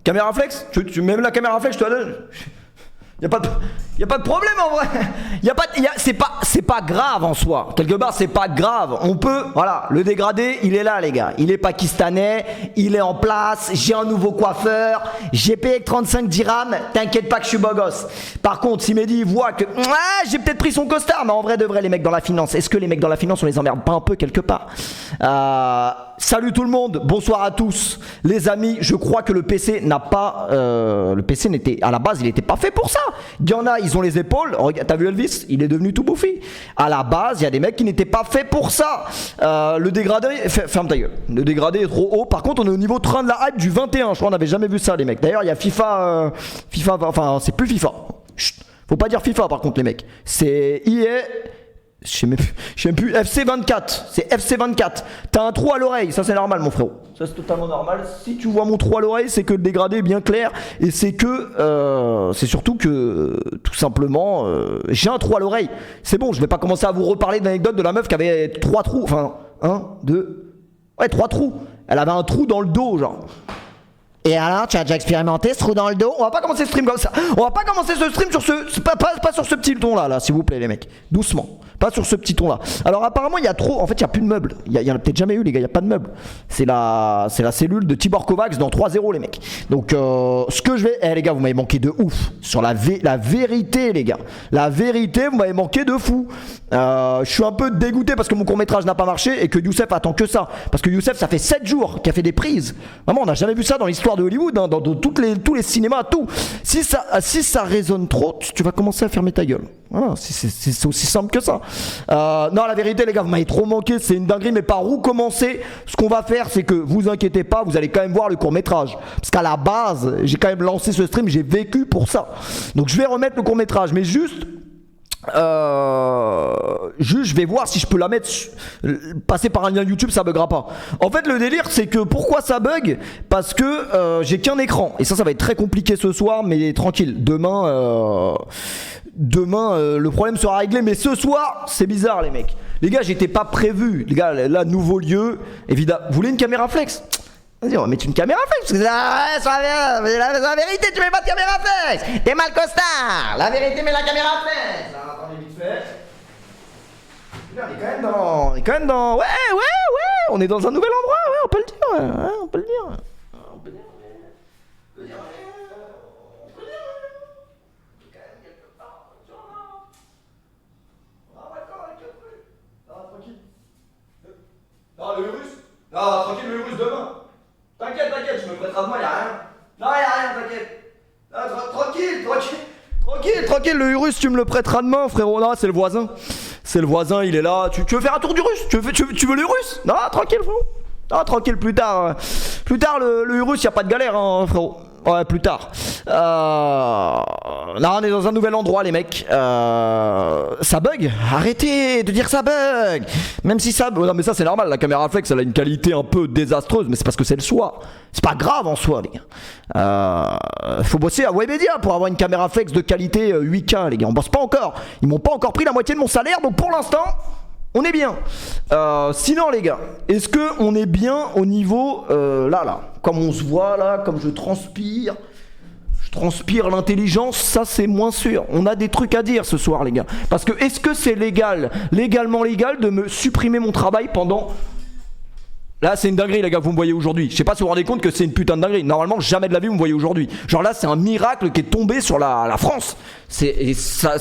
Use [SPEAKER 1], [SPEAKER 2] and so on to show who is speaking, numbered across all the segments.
[SPEAKER 1] Caméra flex, tu mets la caméra flex, je te la donne. Y a pas de problème en vrai. C'est pas grave en soi. Quelque part, c'est pas grave. On peut, voilà, le dégradé, il est là, les gars. Il est pakistanais, il est en place. J'ai un nouveau coiffeur. J'ai payé que 35 dirhams. T'inquiète pas que je suis beau gosse. Par contre, si Mehdi voit que j'ai peut-être pris son costard, mais en vrai de vrai, les mecs dans la finance, est-ce que les mecs dans la finance, on les emmerde pas un peu quelque part? Salut tout le monde, bonsoir à tous. Les amis, je crois que le PC n'a pas... le PC n'était... À la base, il n'était pas fait pour ça. Il y en a, ils ont les épaules. Regarde, t'as vu Elvis? Il est devenu tout bouffi. À la base, il y a des mecs qui n'étaient pas faits pour ça. Le dégradé... Ferme ta gueule. Le dégradé est trop haut. Par contre, on est au niveau train de la hype du 21. Je crois qu'on n'avait jamais vu ça, les mecs. D'ailleurs, il y a FIFA... Enfin, c'est plus FIFA. Chut. Faut pas dire FIFA, par contre, les mecs. C'est EA... Je sais même plus, FC24, c'est FC24. T'as un trou à l'oreille, ça c'est normal mon frérot. Ça c'est totalement normal. Si tu vois mon trou à l'oreille, c'est que le dégradé est bien clair. Et c'est que, c'est surtout que, tout simplement, j'ai un trou à l'oreille. C'est bon, je vais pas commencer à vous reparler de l'anecdote de la meuf qui avait 3 trous. Enfin, 1, 2, ouais 3 trous. Elle avait un trou dans le dos genre. Et alors, tu as déjà expérimenté ce trou dans le dos? On va pas commencer ce stream comme ça. On va pas commencer ce stream sur ce... Pas sur ce petit ton là, s'il vous plaît les mecs. Doucement. Pas sur ce petit ton là. Alors apparemment il y a trop... En fait il n'y a plus de meubles. Il y en a peut-être jamais eu les gars, il n'y a pas de meubles. C'est la cellule de Tibor Kovacs dans 3-0 les mecs. Donc ce que je vais... Eh les gars, vous m'avez manqué de ouf. Sur la vérité les gars. La vérité, vous m'avez manqué de fou. Je suis un peu dégoûté parce que mon court-métrage n'a pas marché et que Youssef attend que ça. Parce que Youssef ça fait 7 jours qu'il a fait des prises. Vraiment on n'a jamais vu ça dans l'histoire de Hollywood, hein, dans tous les cinémas, tout. Si ça résonne trop, tu vas commencer à fermer ta gueule. Voilà, c'est aussi simple que ça. Non, la vérité, les gars, vous m'avez trop manqué. C'est une dinguerie, mais par où commencer? Ce qu'on va faire, c'est que vous inquiétez pas, vous allez quand même voir le court-métrage. Parce qu'à la base, j'ai quand même lancé ce stream, j'ai vécu pour ça. Donc, je vais remettre le court-métrage, mais juste, je vais voir si je peux la mettre, passer par un lien YouTube, ça buggera pas. En fait le délire c'est que pourquoi ça bug? Parce que j'ai qu'un écran et ça va être très compliqué ce soir, mais tranquille, demain le problème sera réglé, mais ce soir c'est bizarre les mecs. Les gars, j'étais pas prévu, les gars, là nouveau lieu, évidemment. Vous voulez une caméra flex? Vas-y, on va mettre une caméra flex. La vérité, tu mets pas de caméra flex. T'es mal costard. La vérité, mets la caméra flex. Alors, attendez vite fait. On est quand même dans... Ouais. On est dans un nouvel endroit, ouais, on peut le dire. Ouais, on peut le dire. Non, le virus. Non, tranquille, le virus demain. T'inquiète, je me prêterai de moi, y'a rien. Non, y'a rien, t'inquiète. Tranquille, le Urus, tu me le prêteras demain, frérot. Non, c'est le voisin. Il est là. Tu veux faire un tour du russe? Tu veux l'Urus? Non, tranquille, frérot. Non, tranquille, plus tard. Plus tard, le Urus, y'a pas de galère, hein, frérot. Ouais, plus tard. Non, on est dans un nouvel endroit, les mecs. Ça bug. Arrêtez de dire ça bug. Même si ça... Non, mais ça, c'est normal. La caméra flex, elle a une qualité un peu désastreuse. Mais c'est parce que c'est le soir. C'est pas grave en soi, les gars. Faut bosser à Webedia pour avoir une caméra flex de qualité 8K, les gars. On bosse pas encore. Ils m'ont pas encore pris la moitié de mon salaire. Donc, pour l'instant... on est bien. Sinon les gars, est-ce que on est bien au niveau là, comme on se voit là, comme je transpire l'intelligence, ça c'est moins sûr. On a des trucs à dire ce soir les gars. Parce que est-ce que c'est légalement légal de me supprimer mon travail pendant... Là c'est une dinguerie les gars, vous me voyez aujourd'hui. Je sais pas si vous vous rendez compte que c'est une putain de dinguerie. Normalement jamais de la vie vous me voyez aujourd'hui. Genre là c'est un miracle qui est tombé sur la France. Et ça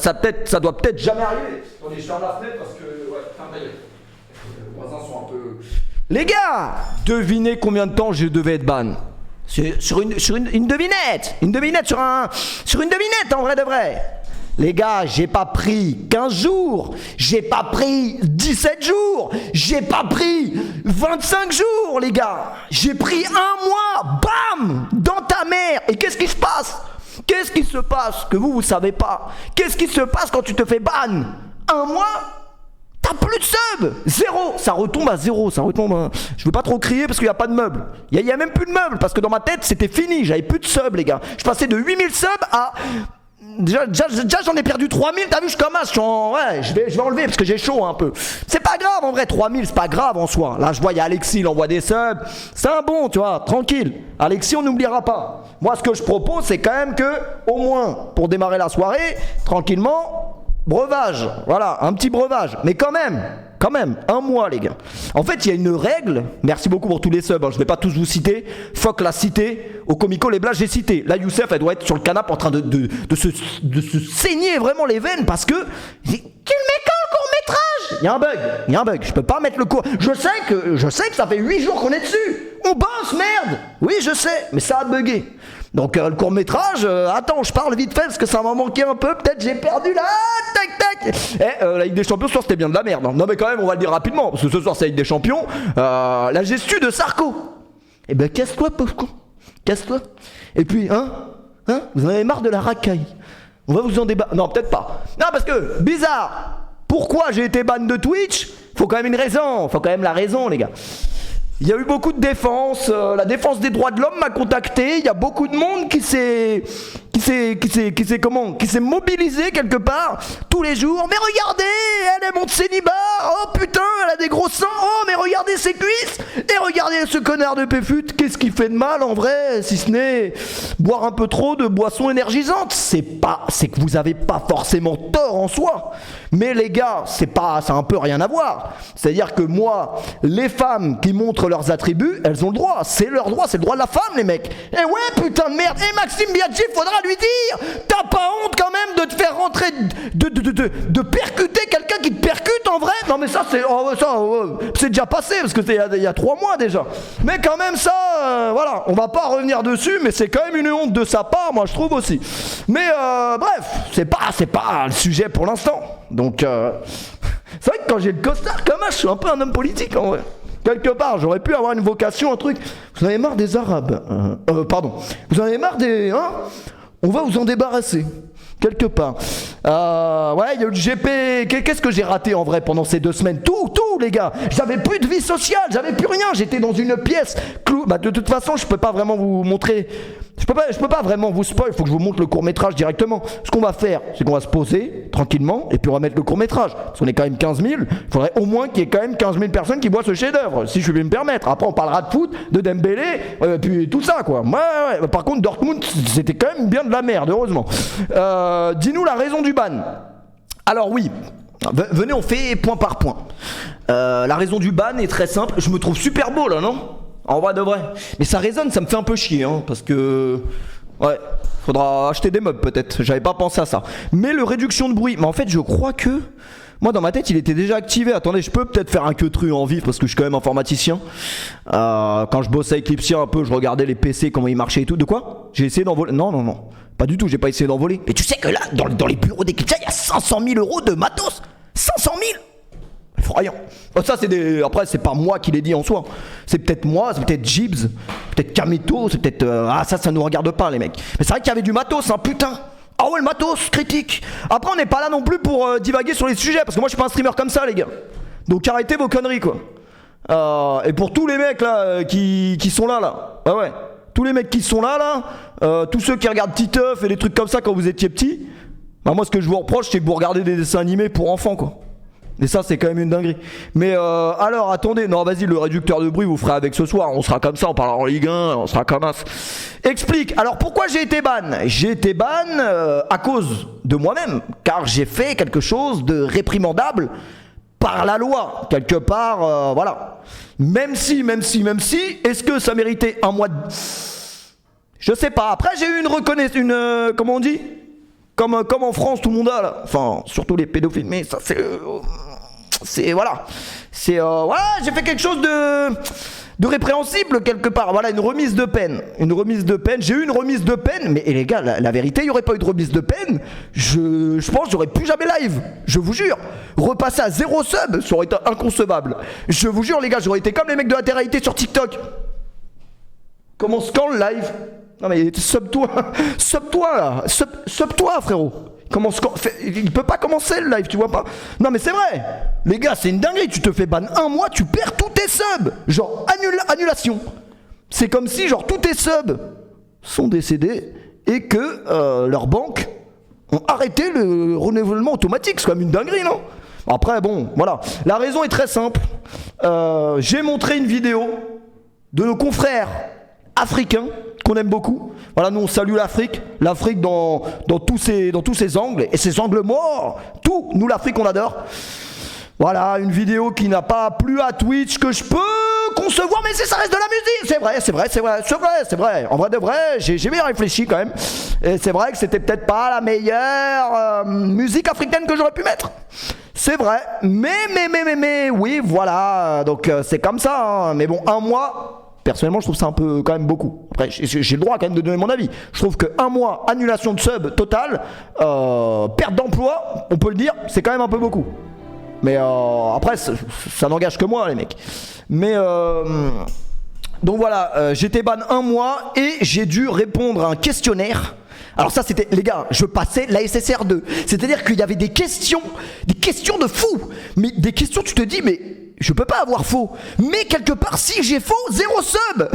[SPEAKER 1] doit peut-être jamais arriver. Attendez, je ferme la fenêtre parce que... Ouais, ferme ta gueule. Les voisins sont un peu... Les gars, devinez combien de temps je devais être ban? Sur une devinette. Une devinette sur une devinette en vrai de vrai. Les gars, j'ai pas pris 15 jours, j'ai pas pris 17 jours, j'ai pas pris 25 jours, les gars. J'ai pris un mois, bam, dans ta mère. Et qu'est-ce qui se passe? Qu'est-ce qui se passe que vous savez pas? Qu'est-ce qui se passe quand tu te fais ban? Un mois, t'as plus de sub. Zéro, ça retombe à zéro, ça retombe à... Je veux pas trop crier parce qu'il y a pas de meubles. Il y a même plus de meubles parce que dans ma tête, c'était fini, j'avais plus de sub, les gars. Je passais de 8000 subs à... déjà j'en ai perdu 3000, t'as vu, je commence, ouais, je vais enlever parce que j'ai chaud un peu. C'est pas grave en vrai, 3000 c'est pas grave en soi. Là je vois, il y a Alexis, il envoie des subs, c'est un bon, tu vois, tranquille. Alexis, on n'oubliera pas. Moi ce que je propose c'est quand même que, au moins, pour démarrer la soirée, tranquillement, breuvage, voilà, un petit breuvage, mais quand même, un mois les gars. En fait il y a une règle, merci beaucoup pour tous les subs, hein, je vais pas tous vous citer, Foc l'a cité, au Comico les blagues j'ai cité. Là Youssef elle doit être sur le canapé en train de se saigner vraiment les veines parce que, tu le mets quand le court-métrage? Il y a un bug, je peux pas mettre le court, je sais que ça fait 8 jours qu'on est dessus, on bosse merde. Oui je sais, mais ça a bugué. Donc le court-métrage, attends, je parle vite fait parce que ça m'a manqué un peu, peut-être j'ai perdu là, tac. La Ligue des Champions ce soir c'était bien de la merde. Hein. Non mais quand même on va le dire rapidement, parce que ce soir c'est la Ligue des Champions, la gestu de Sarko. Eh ben casse-toi pauvre con, casse-toi. Et puis, vous en avez marre de la racaille. On va vous en débattre. Non peut-être pas. Non parce que, bizarre, pourquoi j'ai été ban de Twitch? Faut quand même une raison, faut quand même la raison les gars. Il y a eu beaucoup de défense, la défense des droits de l'homme m'a contacté, il y a beaucoup de monde qui s'est mobilisé quelque part tous les jours. Mais regardez, elle monte ses nibards, oh putain, elle a des gros seins, oh mais regardez ses cuisses, et regardez ce connard de Péfut, qu'est-ce qui fait de mal en vrai, si ce n'est boire un peu trop de boissons énergisantes. C'est que vous avez pas forcément tort en soi, mais les gars, ça a un peu rien à voir. C'est-à-dire que moi, les femmes qui montrent leurs attributs, elles ont le droit, c'est leur droit, c'est le droit de la femme les mecs. Et ouais putain de merde, et Maxime Biaggi, faudra lui dire, t'as pas honte quand même de te faire rentrer, de percuter quelqu'un qui te percute en vrai? Non mais ça c'est déjà passé parce que c'est il y a 3 mois déjà. Mais quand même ça, voilà, on va pas revenir dessus, mais c'est quand même une honte de sa part, moi je trouve aussi. Mais bref, c'est pas le sujet pour l'instant. Donc c'est vrai que quand j'ai le costard comme ça, je suis un peu un homme politique en vrai. Quelque part, j'aurais pu avoir une vocation, un truc. Vous en avez marre des Arabes, pardon. Vous en avez marre des, on va vous en débarrasser. Quelque part. Ouais, il y a eu le GP. Qu'est-ce que j'ai raté en vrai pendant ces 2 semaines? Tout, les gars. J'avais plus de vie sociale, j'avais plus rien. J'étais dans une pièce. De toute façon, je peux pas vraiment vous montrer. Je peux pas vraiment vous spoil. Il faut que je vous montre le court-métrage directement. Ce qu'on va faire, c'est qu'on va se poser tranquillement et puis on va mettre le court-métrage. Parce qu'on est quand même 15 000. Il faudrait au moins qu'il y ait quand même 15 000 personnes qui voient ce chef-d'œuvre, si je vais me permettre. Après, on parlera de foot, de Dembélé, puis tout ça, quoi. Ouais. Par contre, Dortmund, c'était quand même bien de la merde, heureusement. Dis-nous la raison du ban. Alors oui, venez, on fait point par point. La raison du ban est très simple. Je me trouve super beau là, non? En vrai de vrai. Mais ça résonne, ça me fait un peu chier, hein, parce que... Ouais, faudra acheter des meubles peut-être. J'avais pas pensé à ça. Mais le réduction de bruit, mais en fait je crois que... Moi dans ma tête il était déjà activé. Attendez, je peux peut-être faire un queutru en vif parce que je suis quand même informaticien. Quand je bossais avec Lipsia un peu, je regardais les PC, comment ils marchaient et tout. De quoi? J'ai essayé d'envoler... Non. Pas du tout, j'ai pas essayé d'envoler. Mais tu sais que là, dans les bureaux d'Eclipsia, il y a 500 000 euros de matos. 500 000. Effrayant. Ça c'est des... Après c'est pas moi qui l'ai dit en soi. C'est peut-être moi, c'est peut-être Gibbs, peut-être Kamito, c'est peut-être... ça nous regarde pas les mecs. Mais c'est vrai qu'il y avait du matos, hein, putain. Ah ouais, le matos, critique. Après on n'est pas là non plus pour divaguer sur les sujets, parce que moi je suis pas un streamer comme ça les gars. Donc arrêtez vos conneries quoi. Et pour tous les mecs là qui sont là. Ouais. Tous les mecs qui sont là, tous ceux qui regardent Titeuf et des trucs comme ça quand vous étiez petits, bah moi ce que je vous reproche c'est que vous regardez des dessins animés pour enfants quoi. Et ça c'est quand même une dinguerie. Mais alors attendez, non vas-y, le réducteur de bruit vous ferez avec ce soir, on sera comme ça, on parlera en Ligue 1, on sera comme ça. Explique, alors pourquoi j'ai été ban? J'ai été ban à cause de moi-même, car j'ai fait quelque chose de réprimandable par la loi, quelque part, voilà. Même si, est-ce que ça méritait un mois de... Je sais pas, après j'ai eu une reconnaissance, comment on dit, comme en France tout le monde a là, enfin surtout les pédophiles, mais ça c'est voilà, voilà, j'ai fait quelque chose de répréhensible quelque part, voilà, une remise de peine, j'ai eu une remise de peine, mais les gars, la vérité, il n'y aurait pas eu de remise de peine, je pense que j'aurais plus jamais live, je vous jure, repasser à 0 sub, ça aurait été inconcevable, je vous jure les gars, j'aurais été comme les mecs de la télé-réalité sur TikTok. Comment scan le live? Non mais sub-toi là, sub-toi frérot. Il peut pas commencer le live, tu vois pas? Non mais c'est vrai. Les gars, c'est une dinguerie, tu te fais ban 1 mois, tu perds tous tes subs. Genre annulation. C'est comme si genre tous tes subs sont décédés et que leur banque Arrêtez le renouvellement automatique, c'est quand même une dinguerie, non? Après, bon, voilà. La raison est très simple. J'ai montré une vidéo de nos confrères africains qu'on aime beaucoup. Voilà, nous on salue l'Afrique. L'Afrique dans tous ses angles. Et ses angles morts. Tout, nous l'Afrique on adore. Voilà, une vidéo qui n'a pas plu à Twitch, que je peux concevoir, mais ça reste de la musique. C'est vrai. En vrai de vrai, j'ai bien réfléchi quand même. Et c'est vrai que c'était peut-être pas la meilleure musique africaine que j'aurais pu mettre. C'est vrai, mais, oui, voilà. Donc c'est comme ça, hein. Mais bon, un mois, personnellement, je trouve ça un peu quand même beaucoup. Après, j'ai le droit quand même de donner mon avis. Je trouve que un mois, annulation de sub totale, perte d'emploi, on peut le dire, c'est quand même un peu beaucoup. Mais après, ça n'engage que moi, les mecs. Mais donc voilà, j'étais ban un mois et j'ai dû répondre à un questionnaire. Alors ça c'était, les gars, je passais la SSR2. C'est-à-dire qu'il y avait des questions de fou. Mais des questions, tu te dis, mais je peux pas avoir faux. Mais quelque part, si j'ai faux, 0 sub.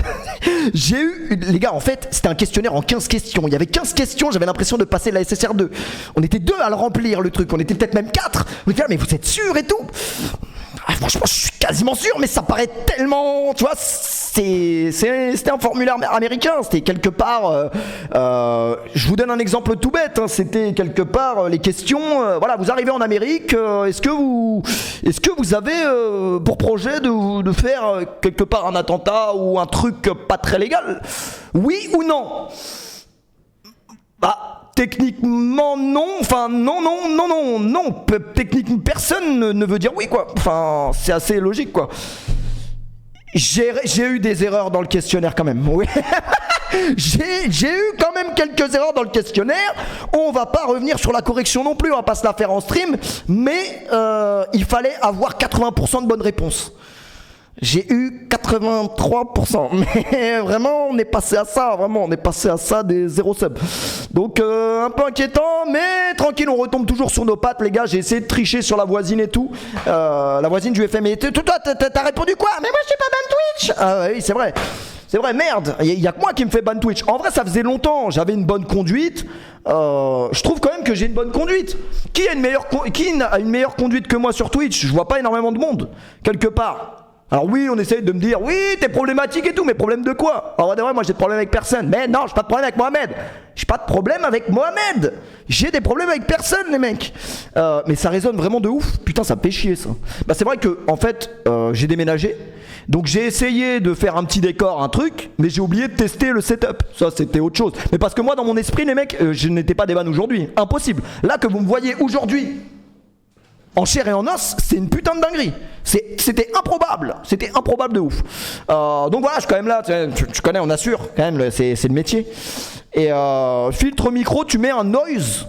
[SPEAKER 1] J'ai eu, les gars, en fait, c'était un questionnaire en 15 questions. Il y avait 15 questions, j'avais l'impression de passer la SSR2. On était 2 à le remplir, le truc. On était peut-être même 4. On était là, mais vous êtes sûr et tout? Franchement, je suis quasiment sûr, mais ça paraît tellement, tu vois, c'était un formulaire américain, c'était quelque part, je vous donne un exemple tout bête, hein, c'était quelque part les questions, voilà, vous arrivez en Amérique, est-ce que vous avez pour projet de faire quelque part un attentat ou un truc pas très légal? Oui ou non? Bah, techniquement non, enfin non, techniquement personne ne veut dire oui quoi, enfin c'est assez logique quoi. J'ai eu des erreurs dans le questionnaire quand même, oui. J'ai eu quand même quelques erreurs dans le questionnaire. On va pas revenir sur la correction non plus, on va pas se la faire en stream, mais il fallait avoir 80% de bonnes réponses. J'ai eu 83%, mais vraiment on est passé à ça, des 0 sub. Donc un peu inquiétant, mais tranquille, on retombe toujours sur nos pattes les gars. J'ai essayé de tricher sur la voisine et tout, la voisine du FM. Et toi t'as répondu quoi? Mais moi je suis pas ban Twitch. Ah oui c'est vrai, merde, il y a que moi qui me fait ban Twitch. En vrai ça faisait longtemps, j'avais une bonne conduite. Je trouve quand même que j'ai une bonne conduite. Qui a une meilleure conduite que moi sur Twitch? Je vois pas énormément de monde, quelque part. Alors oui, on essaye de me dire, oui, t'es problématique et tout, mais problème de quoi? Alors de vrai, moi j'ai de problème avec personne. Mais non, j'ai pas de problème avec Mohamed. J'ai pas de problème avec Mohamed. J'ai des problèmes avec personne, les mecs. Mais ça résonne vraiment de ouf. Putain, ça me fait chier, ça. Bah c'est vrai que, en fait, j'ai déménagé. Donc j'ai essayé de faire un petit décor, un truc, mais j'ai oublié de tester le setup. Ça, c'était autre chose. Mais parce que moi, dans mon esprit, les mecs, je n'étais pas des vannes aujourd'hui. Impossible. Là que vous me voyez aujourd'hui, en chair et en os, c'est une putain de dinguerie. C'était improbable de ouf. Donc voilà, je suis quand même là, tu connais, on assure quand même, c'est le métier. Et filtre micro, tu mets un noise.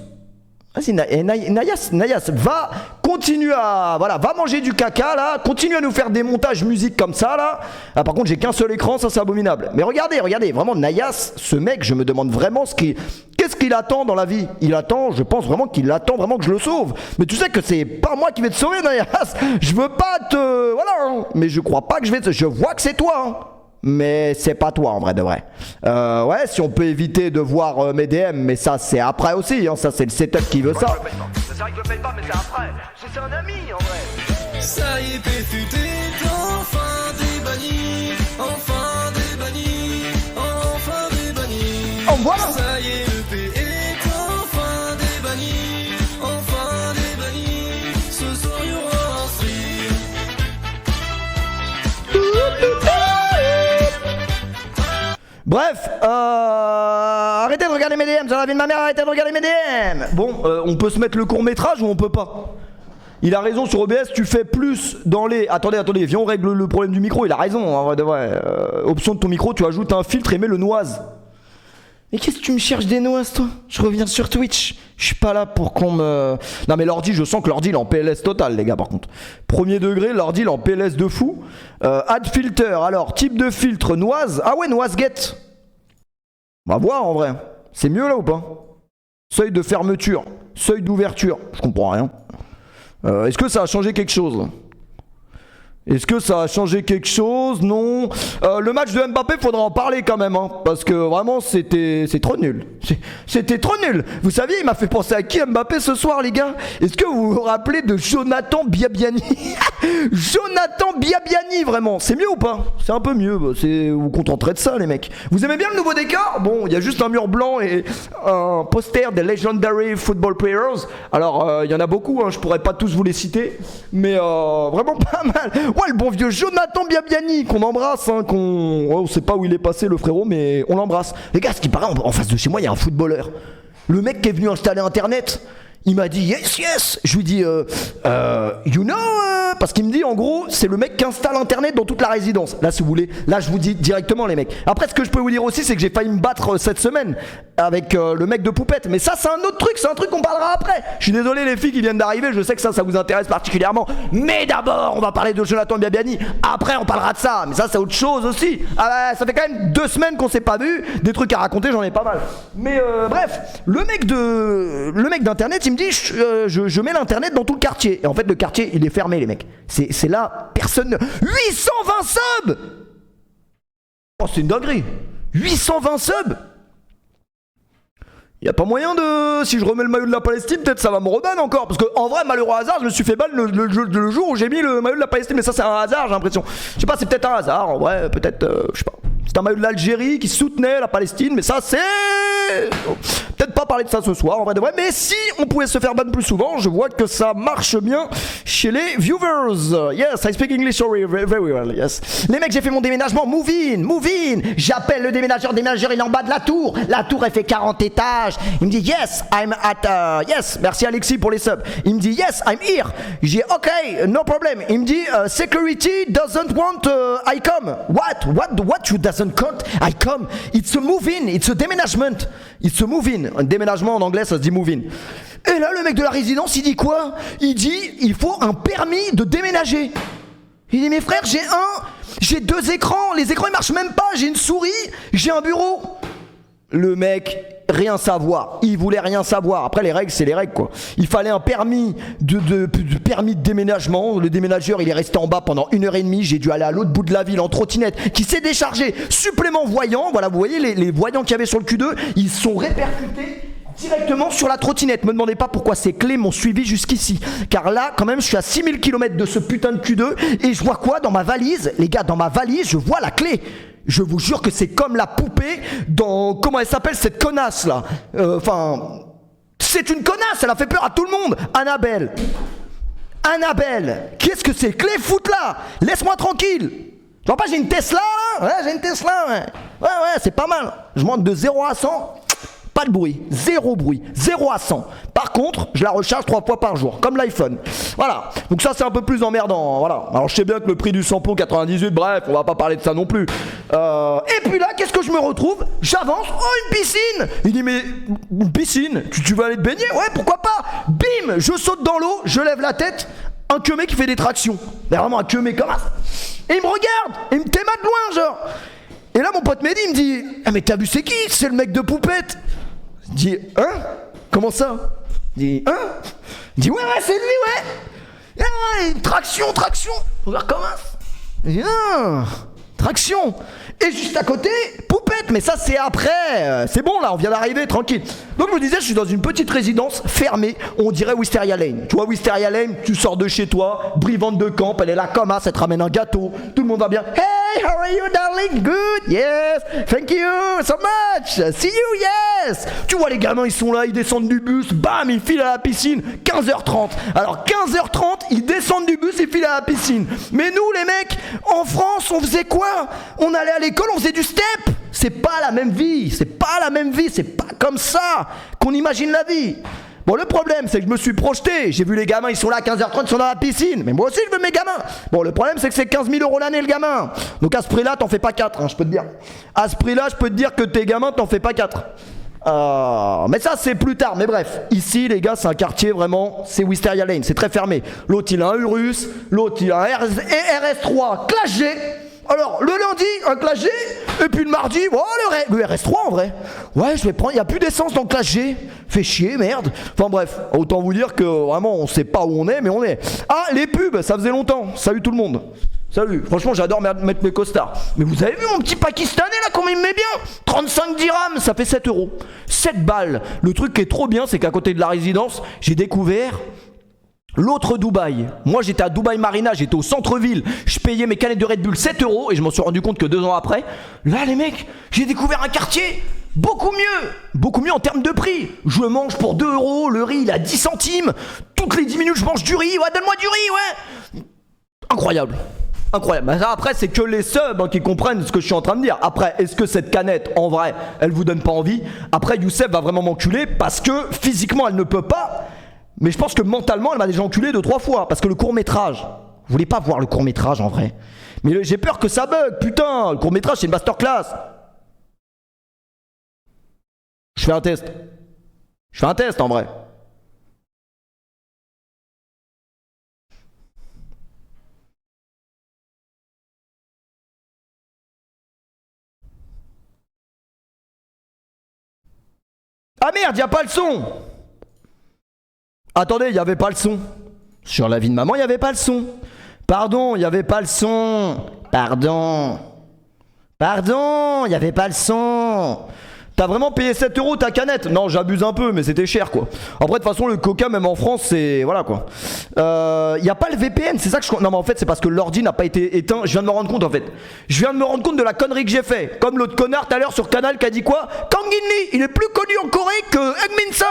[SPEAKER 1] Vas-y Nayas, va continuer va manger du caca là, continue à nous faire des montages musique comme ça là. Ah, par contre j'ai qu'un seul écran, ça c'est abominable. Mais regardez, vraiment Nayas, ce mec, je me demande vraiment qu'est-ce qu'il attend dans la vie. Je pense vraiment qu'il attend vraiment que je le sauve. Mais tu sais que c'est pas moi qui vais te sauver Nayas. Je veux pas voilà, mais je crois pas que je vois que c'est toi, hein. Mais c'est pas toi en vrai de vrai. Ouais, si on peut éviter de voir mes DM, mais ça c'est après aussi, hein, ça c'est le setup qui veut ça.
[SPEAKER 2] C'est vrai que je le paye pas, mais c'est après. C'est un ami en vrai. Ça y est, PFU t'es enfin débanni. Enfin débanni. Enfin débanni.
[SPEAKER 1] Oh voilà.
[SPEAKER 2] Ça y est, le P est enfin débanni. Enfin débanni. Ce soir il y aura un stream.
[SPEAKER 1] Bref, arrêtez de regarder mes DM, sur la vie de ma mère, arrêtez de regarder mes DM. Bon, on peut se mettre le court-métrage ou on peut pas? Il a raison, sur OBS, tu fais plus dans les... Attendez, viens on règle le problème du micro, il a raison, en vrai de vrai. Option de ton micro, tu ajoutes un filtre et mets le noise. Mais qu'est-ce que tu me cherches des noises, toi? Je reviens sur Twitch. Je suis pas là pour qu'on me... Non mais l'ordi, je sens que l'ordi il est en PLS total, les gars, par contre. Premier degré, l'ordi il est en PLS de fou. Add filter, alors, type de filtre, noise. Ah ouais, noise get. On va voir, en vrai. C'est mieux, là, ou pas? Seuil de fermeture, seuil d'ouverture. Je comprends rien. Est-ce que ça a changé quelque chose? Est-ce que ça a changé quelque chose? Non. Le match de Mbappé, faudra en parler quand même, hein, parce que vraiment c'est trop nul. C'était trop nul. Vous saviez, il m'a fait penser à qui Mbappé ce soir, les gars? Est-ce que vous vous rappelez de Jonathan Biabiani? Jonathan Biabiani, vraiment. C'est mieux ou pas? C'est un peu mieux. Bah, vous vous contenterez de ça, les mecs. Vous aimez bien le nouveau décor? Bon, il y a juste un mur blanc et un poster des Legendary Football Players. Alors, il y en a beaucoup, hein, je pourrais pas tous vous les citer, mais vraiment pas mal. Ouais, le bon vieux Jonathan Biabiani, qu'on embrasse, hein, on sait pas où il est passé, le frérot, mais on l'embrasse. Les gars, ce qui paraît, en face de chez moi, il y a un footballeur. Le mec qui est venu installer Internet, il m'a dit yes. Je lui dis you know, parce qu'il me dit en gros, c'est le mec qui installe Internet dans toute la résidence. Là, si vous voulez, là, je vous dis directement, les mecs. Après, ce que je peux vous dire aussi, c'est que j'ai failli me battre cette semaine avec le mec de Poupette. Mais ça, c'est un autre truc, c'est un truc qu'on parlera après. Je suis désolé, les filles qui viennent d'arriver, je sais que ça vous intéresse particulièrement. Mais d'abord, on va parler de Jonathan Biabiani. Après, on parlera de ça. Mais ça, c'est autre chose aussi. Ah bah, ça fait quand même 2 semaines qu'on s'est pas vu. Des trucs à raconter, j'en ai pas mal. Mais bref, le mec d'Internet, il me dit je mets l'internet dans tout le quartier. Et en fait le quartier il est fermé, les mecs. C'est là, personne. 820 subs. Oh, c'est une dinguerie. 820 subs. Y a pas moyen de... Si je remets le maillot de la Palestine, peut-être ça va me reban encore. Parce que en vrai, malheureux hasard, je me suis fait ban le jour où j'ai mis le maillot de la Palestine. Mais ça, c'est un hasard, j'ai l'impression. Je sais pas, c'est peut-être un hasard. En vrai, peut-être... je sais pas. C'est un maillot de l'Algérie qui soutenait la Palestine. Mais ça, c'est... Peut-être pas parler de ça ce soir, en vrai de vrai. Mais si on pouvait se faire ban plus souvent, je vois que ça marche bien chez les viewers. Yes, I speak English very well, yes. Les mecs, j'ai fait mon déménagement. Move in. J'appelle le déménageur. Il est en bas de la tour. La tour, elle fait 40 étages. Il me dit yes, I'm at yes, merci Alexis pour les subs. Il me dit yes, I'm here. Je dis ok, no problem. Il me dit security doesn't want I come. What you doesn't want I come? It's a move in, it's a déménagement. It's a move in. Un déménagement en anglais ça se dit move in. Et là le mec de la résidence il dit quoi? Il dit il faut un permis de déménager. Il dit mes frères, j'ai 2 écrans, les écrans ils marchent même pas, j'ai une souris, j'ai un bureau. Le mec, rien savoir. Il voulait rien savoir. Après, les règles, c'est les règles, quoi. Il fallait un permis permis de déménagement. Le déménageur, il est resté en bas pendant 1h30. J'ai dû aller à l'autre bout de la ville en trottinette qui s'est déchargé. Supplément voyant. Voilà, vous voyez, les voyants qu'il y avait sur le Q2, ils sont répercutés directement sur la trottinette. Me demandez pas pourquoi ces clés m'ont suivi jusqu'ici. Car là, quand même, je suis à 6000 km de ce putain de Q2 et je vois quoi dans ma valise? Les gars, dans ma valise, je vois la clé. Je vous jure que c'est comme la poupée dans... Comment elle s'appelle cette connasse là? C'est une connasse, elle a fait peur à tout le monde. Annabelle, qu'est-ce que ces clés foutent là? Laisse-moi tranquille. Tu vois pas, j'ai une Tesla là? Ouais, j'ai une Tesla, ouais. Ouais, c'est pas mal. Je monte de 0 à 100. Pas de bruit, 0 bruit, 0 à 100. Par contre, je la recharge 3 fois par jour, comme l'iPhone. Voilà, donc ça c'est un peu plus emmerdant, voilà. Alors je sais bien que le prix du samplon 98, bref, on va pas parler de ça non plus. Et puis là, qu'est-ce que je me retrouve? J'avance, oh une piscine. Il dit mais, une piscine? Tu vas aller te baigner? Ouais, pourquoi pas? Bim, je saute dans l'eau, je lève la tête, un queumé qui fait des tractions. Mais vraiment un queumé comme ça. Et il me regarde, et il me téma de loin genre. Et là mon pote Mehdi il me dit ah mais t'as vu c'est qui? C'est le mec de Poupette. Je dis hein? Comment ça? Il dit hein? Il dit ouais c'est lui ouais. Ah, ouais traction. Regarde comment. Il dit ah, traction. Et juste à côté, Poupette, mais ça c'est après. C'est bon là, on vient d'arriver, tranquille. Donc je me disais, je suis dans une petite résidence fermée, on dirait Wisteria Lane. Tu vois Wisteria Lane, tu sors de chez toi, brivante de camp, elle est là comme ça, elle te ramène un gâteau, tout le monde va bien. Hey, how are you darling? Good, yes, thank you so much, see you, yes. Tu vois les gamins, ils sont là, ils descendent du bus, bam, ils filent à la piscine, 15h30. Alors 15h30, ils descendent du bus et filent à la piscine. Mais nous les mecs, en France, on faisait quoi? On allait à l'école, on faisait du step. C'est pas la même vie, c'est pas comme ça qu'on imagine la vie. Bon, le problème, c'est que je me suis projeté. J'ai vu les gamins, ils sont là à 15h30, ils sont dans la piscine. Mais moi aussi, je veux mes gamins. Bon, le problème, c'est que c'est 15 000 € l'année, le gamin. Donc à ce prix-là, t'en fais pas 4, hein, je peux te dire. À ce prix-là, je peux te dire que tes gamins, t'en fais pas 4. Mais ça, c'est plus tard. Mais bref, ici, les gars, c'est un quartier vraiment, c'est Wisteria Lane, c'est très fermé. L'autre, il a un Urus, l'autre, il a un RS3 Classe G. Alors, le lundi, un Classe G, et puis le mardi, oh, le RS3 en vrai. Ouais, je vais prendre, il n'y a plus d'essence dans le Classe G. Fait chier, merde. Enfin bref, autant vous dire que vraiment, on sait pas où on est, mais on est. Ah, les pubs, ça faisait longtemps. Salut tout le monde. Salut, franchement j'adore mettre mes costards. Mais vous avez vu mon petit Pakistanais là, comment il me met bien? 35 dirhams, ça fait 7 euros. 7 balles. Le truc qui est trop bien, c'est qu'à côté de la résidence, j'ai découvert l'autre Dubaï. Moi j'étais à Dubaï Marina, j'étais au centre-ville, je payais mes canettes de Red Bull 7 euros et je m'en suis rendu compte que 2 ans après, là les mecs, j'ai découvert un quartier beaucoup mieux en termes de prix. Je mange pour 2 euros, le riz il est à 10 centimes, toutes les 10 minutes je mange du riz, ouais donne-moi du riz, ouais. Incroyable. Incroyable. Après, c'est que les subs hein, qui comprennent ce que je suis en train de dire. Après, est-ce que cette canette, en vrai, elle vous donne pas envie? Après, Youssef va vraiment m'enculer parce que physiquement, elle ne peut pas. Mais je pense que mentalement, elle m'a déjà enculé 2-3 fois. Parce que le court-métrage, vous voulez pas voir le court-métrage en vrai. Mais j'ai peur que ça bug, putain. Le court-métrage, c'est une masterclass. Je fais un test. Je fais un test en vrai. Ah merde, y'a pas le son. Attendez, il y avait pas le son. Sur la vie de maman, il y avait pas le son. Pardon, il y avait pas le son. Pardon, il y avait pas le son. T'as vraiment payé 7 euros ta canette? Non, j'abuse un peu, mais c'était cher quoi. Après, de toute façon, le coca, même en France, c'est. Voilà quoi. Y a pas le VPN, c'est ça que je. Non, mais en fait, c'est parce que l'ordi n'a pas été éteint. Je viens de me rendre compte en fait. Je viens de me rendre compte de la connerie que j'ai fait. Comme l'autre connard tout à l'heure sur Canal qui a dit quoi? Kang In Lee, il est plus connu en Corée que Hugminson.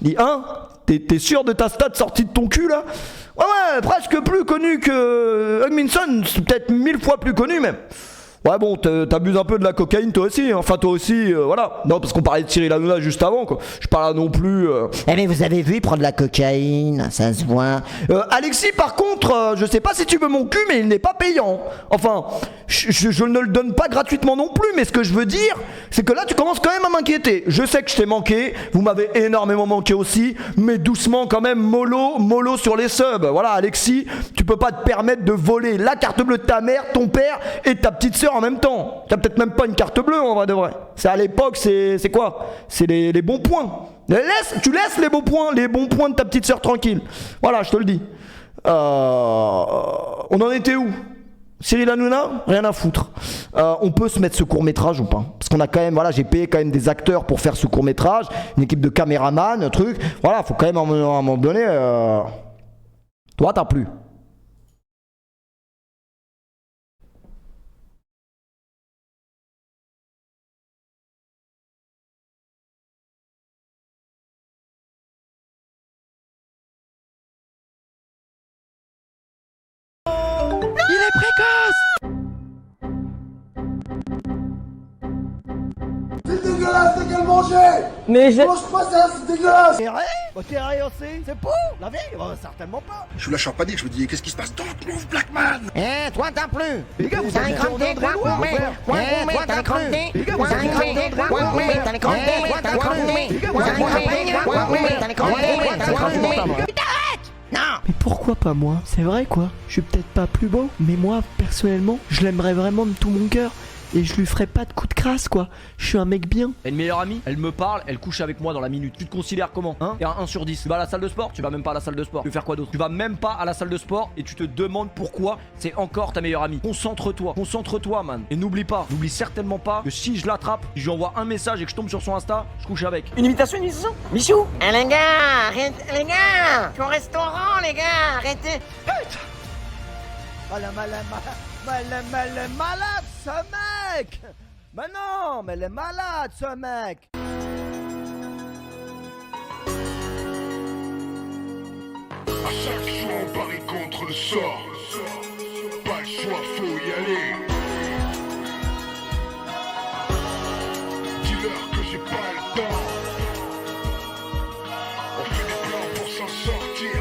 [SPEAKER 1] Il dit, hein? T'es sûr de ta stat sortie de ton cul là? Ouais, presque plus connu que Hugminson, c'est peut-être 1000 fois plus connu même. Ouais bon, t'abuses un peu de la cocaïne toi aussi, hein. Enfin toi aussi, voilà. Non parce qu'on parlait de Cyril Hanouna juste avant quoi. Je parle là non plus...
[SPEAKER 3] Eh mais vous avez vu, il prend de la cocaïne, ça se voit.
[SPEAKER 1] Alexis par contre, je sais pas si tu veux mon cul mais il n'est pas payant. Enfin, je ne le donne pas gratuitement non plus, mais ce que je veux dire, c'est que là tu commences quand même à m'inquiéter. Je sais que je t'ai manqué, vous m'avez énormément manqué aussi, mais doucement quand même, mollo sur les subs. Voilà Alexis, tu peux pas te permettre de voler la carte bleue de ta mère, ton père et ta petite sœur en même temps. T'as peut-être même pas une carte bleue en vrai de vrai. C'est à l'époque, c'est quoi? C'est les bons points. Tu laisses les bons points de ta petite sœur tranquille. Voilà, je te le dis. On en était où? Cyril Hanouna, rien à foutre. On peut se mettre ce court-métrage ou pas? Parce qu'on a quand même, voilà, j'ai payé quand même des acteurs pour faire ce court-métrage, une équipe de caméramans, un truc. Voilà, faut quand même à un moment donné. Toi, t'as plus.
[SPEAKER 2] Il est précoce!
[SPEAKER 4] C'est dégueulasse de qu'elle mangeait!
[SPEAKER 2] Mais je...
[SPEAKER 4] Mange pas ça, c'est dégueulasse!
[SPEAKER 1] T'es rien aussi? C'est pour la vie? Certainement pas.
[SPEAKER 4] Je suis là champagné, je me dis, qu'est-ce qui se passe? Don't move, Blackman!
[SPEAKER 3] Eh, toi t'as plus.
[SPEAKER 1] Les gars, vous
[SPEAKER 3] T'as
[SPEAKER 1] avez
[SPEAKER 3] un cranté, toi, toi, t'as un cranté. T'as un cranté, toi, t'as un cranté, t'as un cranté. T'as un cranté, t'as un cranté, t'as un cranté. Non!
[SPEAKER 5] Mais pourquoi pas moi? C'est vrai quoi, je suis peut-être pas plus beau, mais moi, personnellement, je l'aimerais vraiment de tout mon cœur. Et je lui ferai pas de coup de crasse quoi. Je suis un mec bien.
[SPEAKER 1] Elle est une meilleure amie, elle me parle, elle couche avec moi dans la minute. Tu te considères comment? Hein? T'es un 1 sur 10. Tu vas à la salle de sport? Tu vas même pas à la salle de sport. Tu veux faire quoi d'autre? Tu vas même pas à la salle de sport et tu te demandes pourquoi c'est encore ta meilleure amie. Concentre-toi man. Et n'oublie certainement pas que si je l'attrape, je lui envoie un message et que je tombe sur son Insta, je couche avec.
[SPEAKER 2] Une imitation, Michou?
[SPEAKER 3] Eh les gars, arrête, les gars! Je suis au restaurant, les gars, arrêtez!
[SPEAKER 1] Elle est malade ce mec! Mais non, mais elle est malade ce mec!
[SPEAKER 6] À chaque fois on parie contre le sort. Pas le choix, faut y aller. Dis-leur que j'ai pas le temps. On fait des plans pour s'en sortir.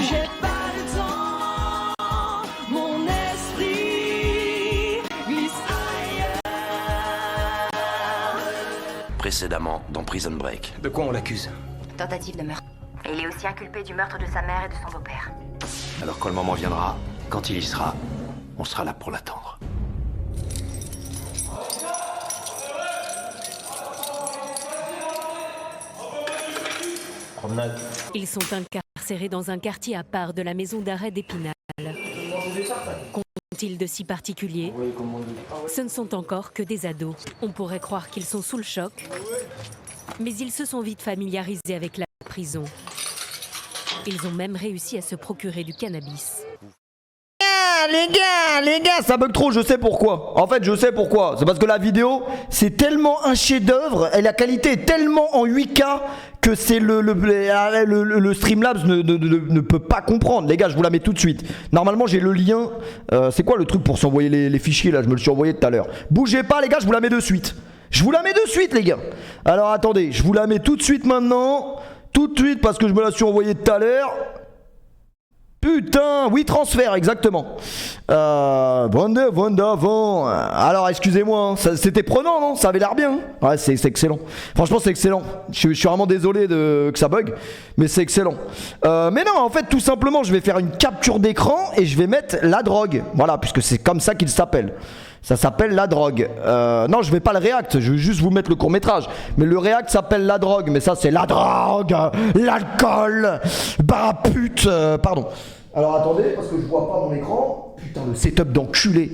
[SPEAKER 2] J'ai pas le temps, mon esprit glisse ailleurs.
[SPEAKER 7] Précédemment dans Prison Break.
[SPEAKER 8] De quoi on l'accuse?
[SPEAKER 9] Tentative de meurtre. Et il est aussi inculpé du meurtre de sa mère et de son beau-père.
[SPEAKER 7] Alors quand le moment viendra, quand il y sera, on sera là pour l'attendre.
[SPEAKER 10] Ils sont incarcérés dans un quartier à part de la maison d'arrêt d'Épinal.
[SPEAKER 8] Qu'ont-ils de si particulier? Ce ne sont encore que des ados. On pourrait croire qu'ils sont sous le choc, mais ils se sont vite familiarisés avec la prison. Ils ont même réussi à se procurer du cannabis.
[SPEAKER 1] Les gars, ça bug trop, je sais pourquoi. En fait, je sais pourquoi. C'est parce que la vidéo, c'est tellement un chef-d'œuvre et la qualité est tellement en 8K que c'est le Streamlabs ne peut pas comprendre. Les gars, je vous la mets tout de suite. Normalement, j'ai le lien. C'est quoi le truc pour s'envoyer les fichiers là? Je me le suis envoyé tout à l'heure. Bougez pas, les gars, je vous la mets de suite. Je vous la mets de suite, les gars. Alors attendez, je vous la mets tout de suite maintenant. Tout de suite parce que je me la suis envoyée tout à l'heure. Putain, oui, transfert, exactement. Avant. Alors, excusez-moi, hein, c'était prenant, non? Ça avait l'air bien. Ouais, c'est excellent. Franchement, c'est excellent. Je suis vraiment désolé que ça bug, mais c'est excellent. Mais non, en fait, tout simplement, je vais faire une capture d'écran et je vais mettre la drogue. Voilà, puisque c'est comme ça qu'il s'appelle. Ça s'appelle la drogue. Non, je vais pas le react, je vais juste vous mettre le court-métrage. Mais le react s'appelle la drogue. Mais ça, c'est la drogue, l'alcool, barapute, pardon. Alors attendez, parce que je vois pas mon écran. Putain, le setup d'enculé.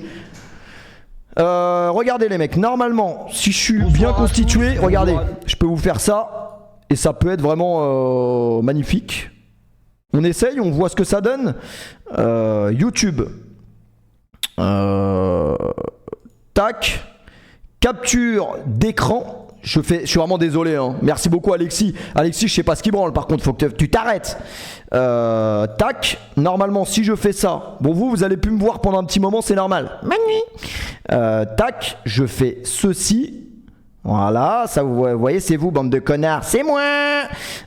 [SPEAKER 1] Regardez les mecs, normalement, si je suis bien constitué, regardez, je peux vous faire ça. Et ça peut être vraiment magnifique. On essaye, on voit ce que ça donne. YouTube. Tac. Capture d'écran. Je suis vraiment désolé, hein. Merci beaucoup Alexis. Alexis, je sais pas ce qui branle, par contre, faut que tu t'arrêtes. Tac. Normalement, si je fais ça, bon, vous allez plus me voir pendant un petit moment, c'est normal. Tac. Je fais ceci. Voilà, ça vous voyez, c'est vous, bande de connards, c'est moi.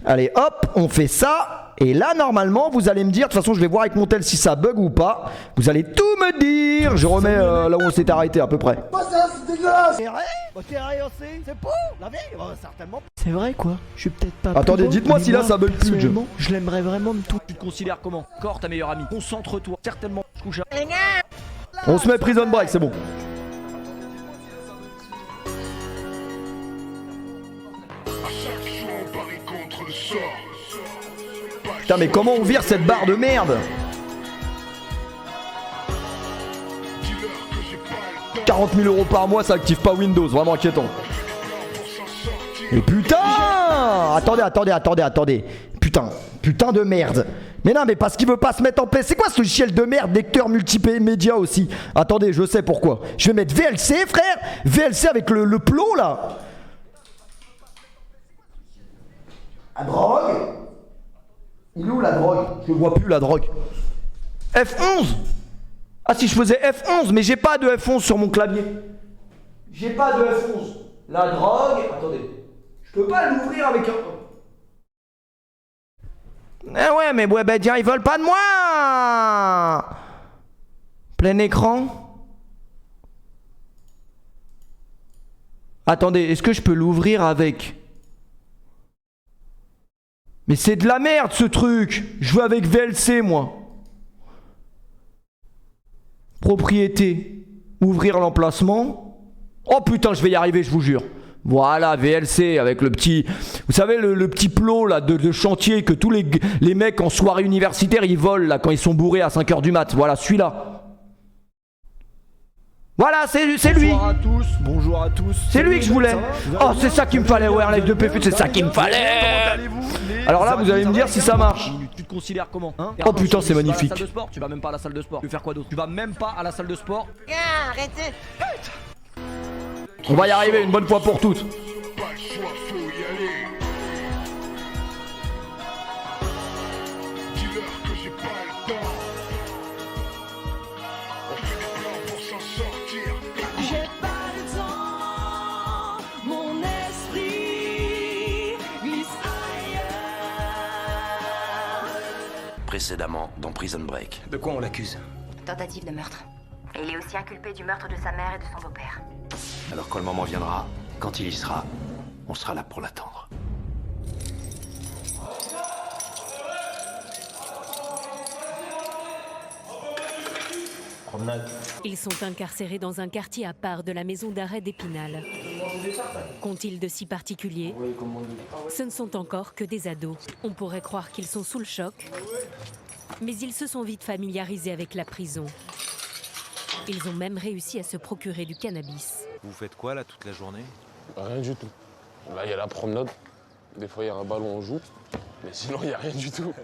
[SPEAKER 1] Allez, hop, on fait ça. Et là, normalement, vous allez me dire, de toute façon, je vais voir avec mon tel si ça bug ou pas. Vous allez tout me dire. Je remets là où on s'est arrêté à peu près.
[SPEAKER 4] C'est dégueulasse.
[SPEAKER 5] C'est vrai quoi, je suis peut-être pas.
[SPEAKER 1] Attendez,
[SPEAKER 5] plus beau,
[SPEAKER 1] dites-moi
[SPEAKER 5] mais
[SPEAKER 1] si là,
[SPEAKER 5] moi,
[SPEAKER 1] ça bug plus,
[SPEAKER 5] personnellement, je l'aimerais vraiment de tout.
[SPEAKER 1] Tu te considères comment? Corps, ta meilleure amie. Concentre-toi. Certainement, je couche. On se met prison break, c'est bon.
[SPEAKER 6] Contre le sort.
[SPEAKER 1] Putain, mais comment on vire cette barre de merde? 40 000 € par mois, ça active pas Windows, vraiment inquiétant. Et putain! Attendez. Putain de merde. Mais non, mais parce qu'il veut pas se mettre en paix. C'est quoi ce logiciel de merde, lecteur multimédia aussi? Attendez, je sais pourquoi. Je vais mettre VLC, frère. VLC avec le plot là. La drogue? Il est où la drogue? Je vois plus la drogue. F11? Ah si je faisais F11, mais j'ai pas de F11 sur mon clavier. J'ai pas de F11. La drogue... Attendez. Je peux pas l'ouvrir avec un... Eh ouais, mais Webedia, ils veulent pas de moi. Plein écran. Attendez, est-ce que je peux l'ouvrir avec... Mais c'est de la merde ce truc. Je veux avec VLC moi. Propriété. Ouvrir l'emplacement. Oh putain, je vais y arriver, je vous jure. Voilà, VLC avec le petit... Vous savez le petit plot là de chantier que tous les mecs en soirée universitaire ils volent là quand ils sont bourrés à 5h du mat. Voilà, celui-là. Voilà, c'est lui.
[SPEAKER 5] Bonjour à tous.
[SPEAKER 1] C'est lui que je voulais. Oh, c'est ça qu'il me fallait, ouais, live de PFUT, c'est ça qu'il me fallait. Alors là, vous allez me dire si ça marche. Tu te considères comment, hein? Oh putain, c'est magnifique. Tu vas même pas à la salle de sport. Tu veux faire quoi d'autre? Tu vas même pas à la salle de sport.
[SPEAKER 3] Arrêtez.
[SPEAKER 1] On va y arriver une bonne fois pour toutes.
[SPEAKER 6] Pas le choix, faut y aller. Dis-leur que j'ai pas le temps. On fait des plans pour s'en sortir.
[SPEAKER 2] J'ai pas le temps, mon esprit glisse ailleurs.
[SPEAKER 7] Précédemment dans Prison Break.
[SPEAKER 10] De quoi on l'accuse?
[SPEAKER 9] Tentative de meurtre. Et il est aussi inculpé du meurtre de sa mère et de son beau-père.
[SPEAKER 7] Alors quand le moment viendra, quand il y sera, on sera là pour l'attendre.
[SPEAKER 8] Ils sont incarcérés dans un quartier à part de la maison d'arrêt d'Épinal. Qu'ont-ils de si particulier? Ce ne sont encore que des ados. On pourrait croire qu'ils sont sous le choc, mais ils se sont vite familiarisés avec la prison. Ils ont même réussi à se procurer du cannabis.
[SPEAKER 10] Vous faites quoi là toute la journée?
[SPEAKER 11] Rien du tout. Là, il y a la promenade. Des fois, il y a un ballon, on joue. Mais sinon, il n'y a rien du tout.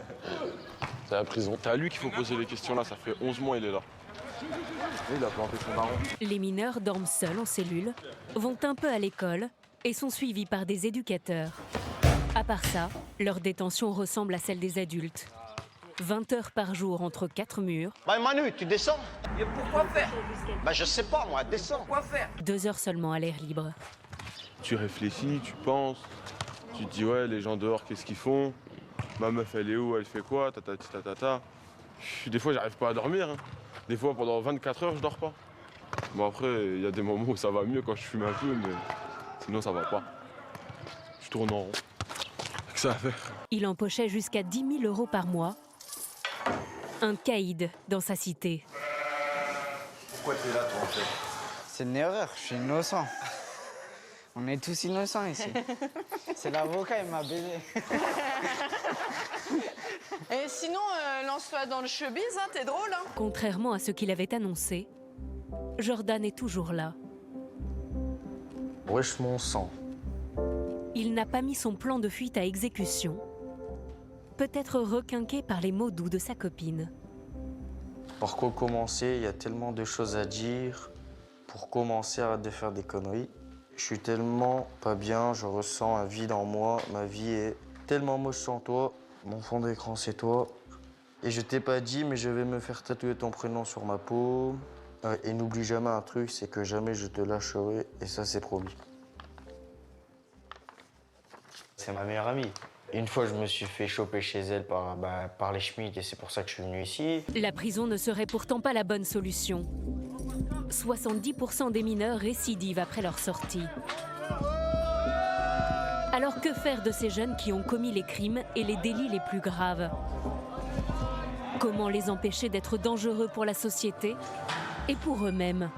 [SPEAKER 11] C'est la prison. C'est à lui qu'il faut poser les questions là. Ça fait 11 mois, il est là. Et il a planté son baron.
[SPEAKER 8] Les mineurs dorment seuls en cellule, vont un peu à l'école et sont suivis par des éducateurs. À part ça, leur détention ressemble à celle des adultes. 20 heures par jour entre 4 murs.
[SPEAKER 12] Bah Manu, tu descends? Et pourquoi faire? Bah je sais pas moi, descends. Quoi faire?
[SPEAKER 8] 2 heures seulement à l'air libre.
[SPEAKER 11] Tu réfléchis, tu penses. Tu te dis ouais, les gens dehors, qu'est-ce qu'ils font? Ma meuf, elle est où? Elle fait quoi? Tatata. Des fois, j'arrive pas à dormir. Hein. Des fois, pendant 24 heures, je dors pas. Bon après, il y a des moments où ça va mieux quand je fume un peu, mais sinon ça va pas. Je tourne en rond. Qu'est-ce que ça à faire?
[SPEAKER 8] Il empochait jusqu'à 10 000 euros par mois. Un caïd dans sa cité.
[SPEAKER 10] Pourquoi t'es là toi en fait?
[SPEAKER 13] C'est une erreur, je suis innocent. On est tous innocents ici. C'est l'avocat, il m'a baisé.
[SPEAKER 14] Et sinon, lance-toi dans le showbiz, hein, t'es drôle. Hein.
[SPEAKER 8] Contrairement à ce qu'il avait annoncé, Jordan est toujours là.
[SPEAKER 13] Wesh mon sang.
[SPEAKER 8] Il n'a pas mis son plan de fuite à exécution. Peut-être requinqué par les mots doux de sa copine.
[SPEAKER 13] Par quoi commencer? Il y a tellement de choses à dire. Pour commencer, arrête de faire des conneries. Je suis tellement pas bien, je ressens un vide en moi. Ma vie est tellement moche sans toi. Mon fond d'écran, c'est toi. Et je t'ai pas dit, mais je vais me faire tatouer ton prénom sur ma peau. Et n'oublie jamais un truc, c'est que jamais je te lâcherai. Et ça, c'est promis. C'est ma meilleure amie. Une fois, je me suis fait choper chez elle par les schmitts et c'est pour ça que je suis venu ici.
[SPEAKER 8] La prison ne serait pourtant pas la bonne solution. 70% des mineurs récidivent après leur sortie. Alors que faire de ces jeunes qui ont commis les crimes et les délits les plus graves? Comment les empêcher d'être dangereux pour la société et pour eux-mêmes?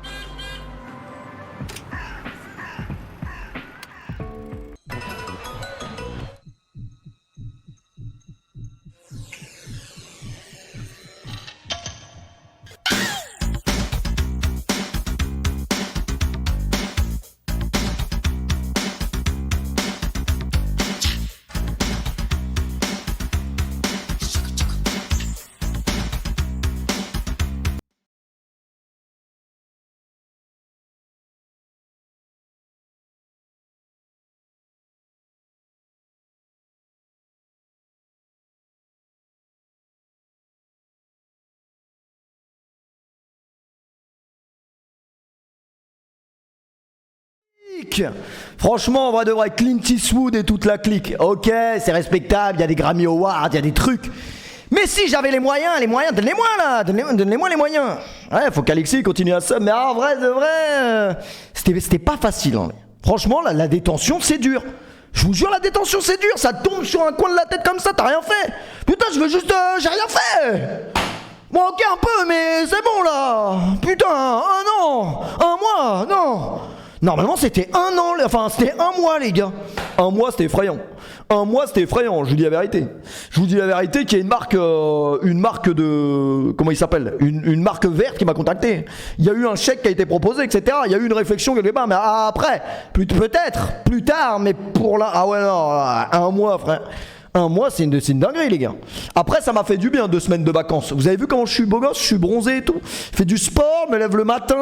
[SPEAKER 1] Franchement, en vrai de vrai, Clint Eastwood et toute la clique. Ok, c'est respectable, il y a des Grammy Awards, il y a des trucs. Mais si j'avais les moyens, donnez-les-moi là, donnez-moi les moyens. Ouais, faut qu'Alexis continue à ça, mais en vrai de vrai, c'était pas facile. Hein. Franchement, la détention, c'est dur. Je vous jure, la détention, c'est dur. Ça tombe sur un coin de la tête comme ça, t'as rien fait. Putain, je veux juste, j'ai rien fait. Bon, ok, un peu, mais c'est bon là. Putain, un an, un mois, non. Normalement c'était un an, enfin c'était un mois les gars. Un mois c'était effrayant. Un mois c'était effrayant, je vous dis la vérité. Je vous dis la vérité qu'il y a une marque de... Comment il s'appelle, une marque verte qui m'a contacté. Il y a eu un chèque qui a été proposé, etc. Il y a eu une réflexion quelque part, mais après, peut-être, plus tard, mais pour là... Ah ouais non, un mois frère. Un mois, c'est une dinguerie, les gars. Après, ça m'a fait du bien 2 semaines de vacances. Vous avez vu comment je suis beau gosse, je suis bronzé et tout. Je fais du sport, me lève le matin.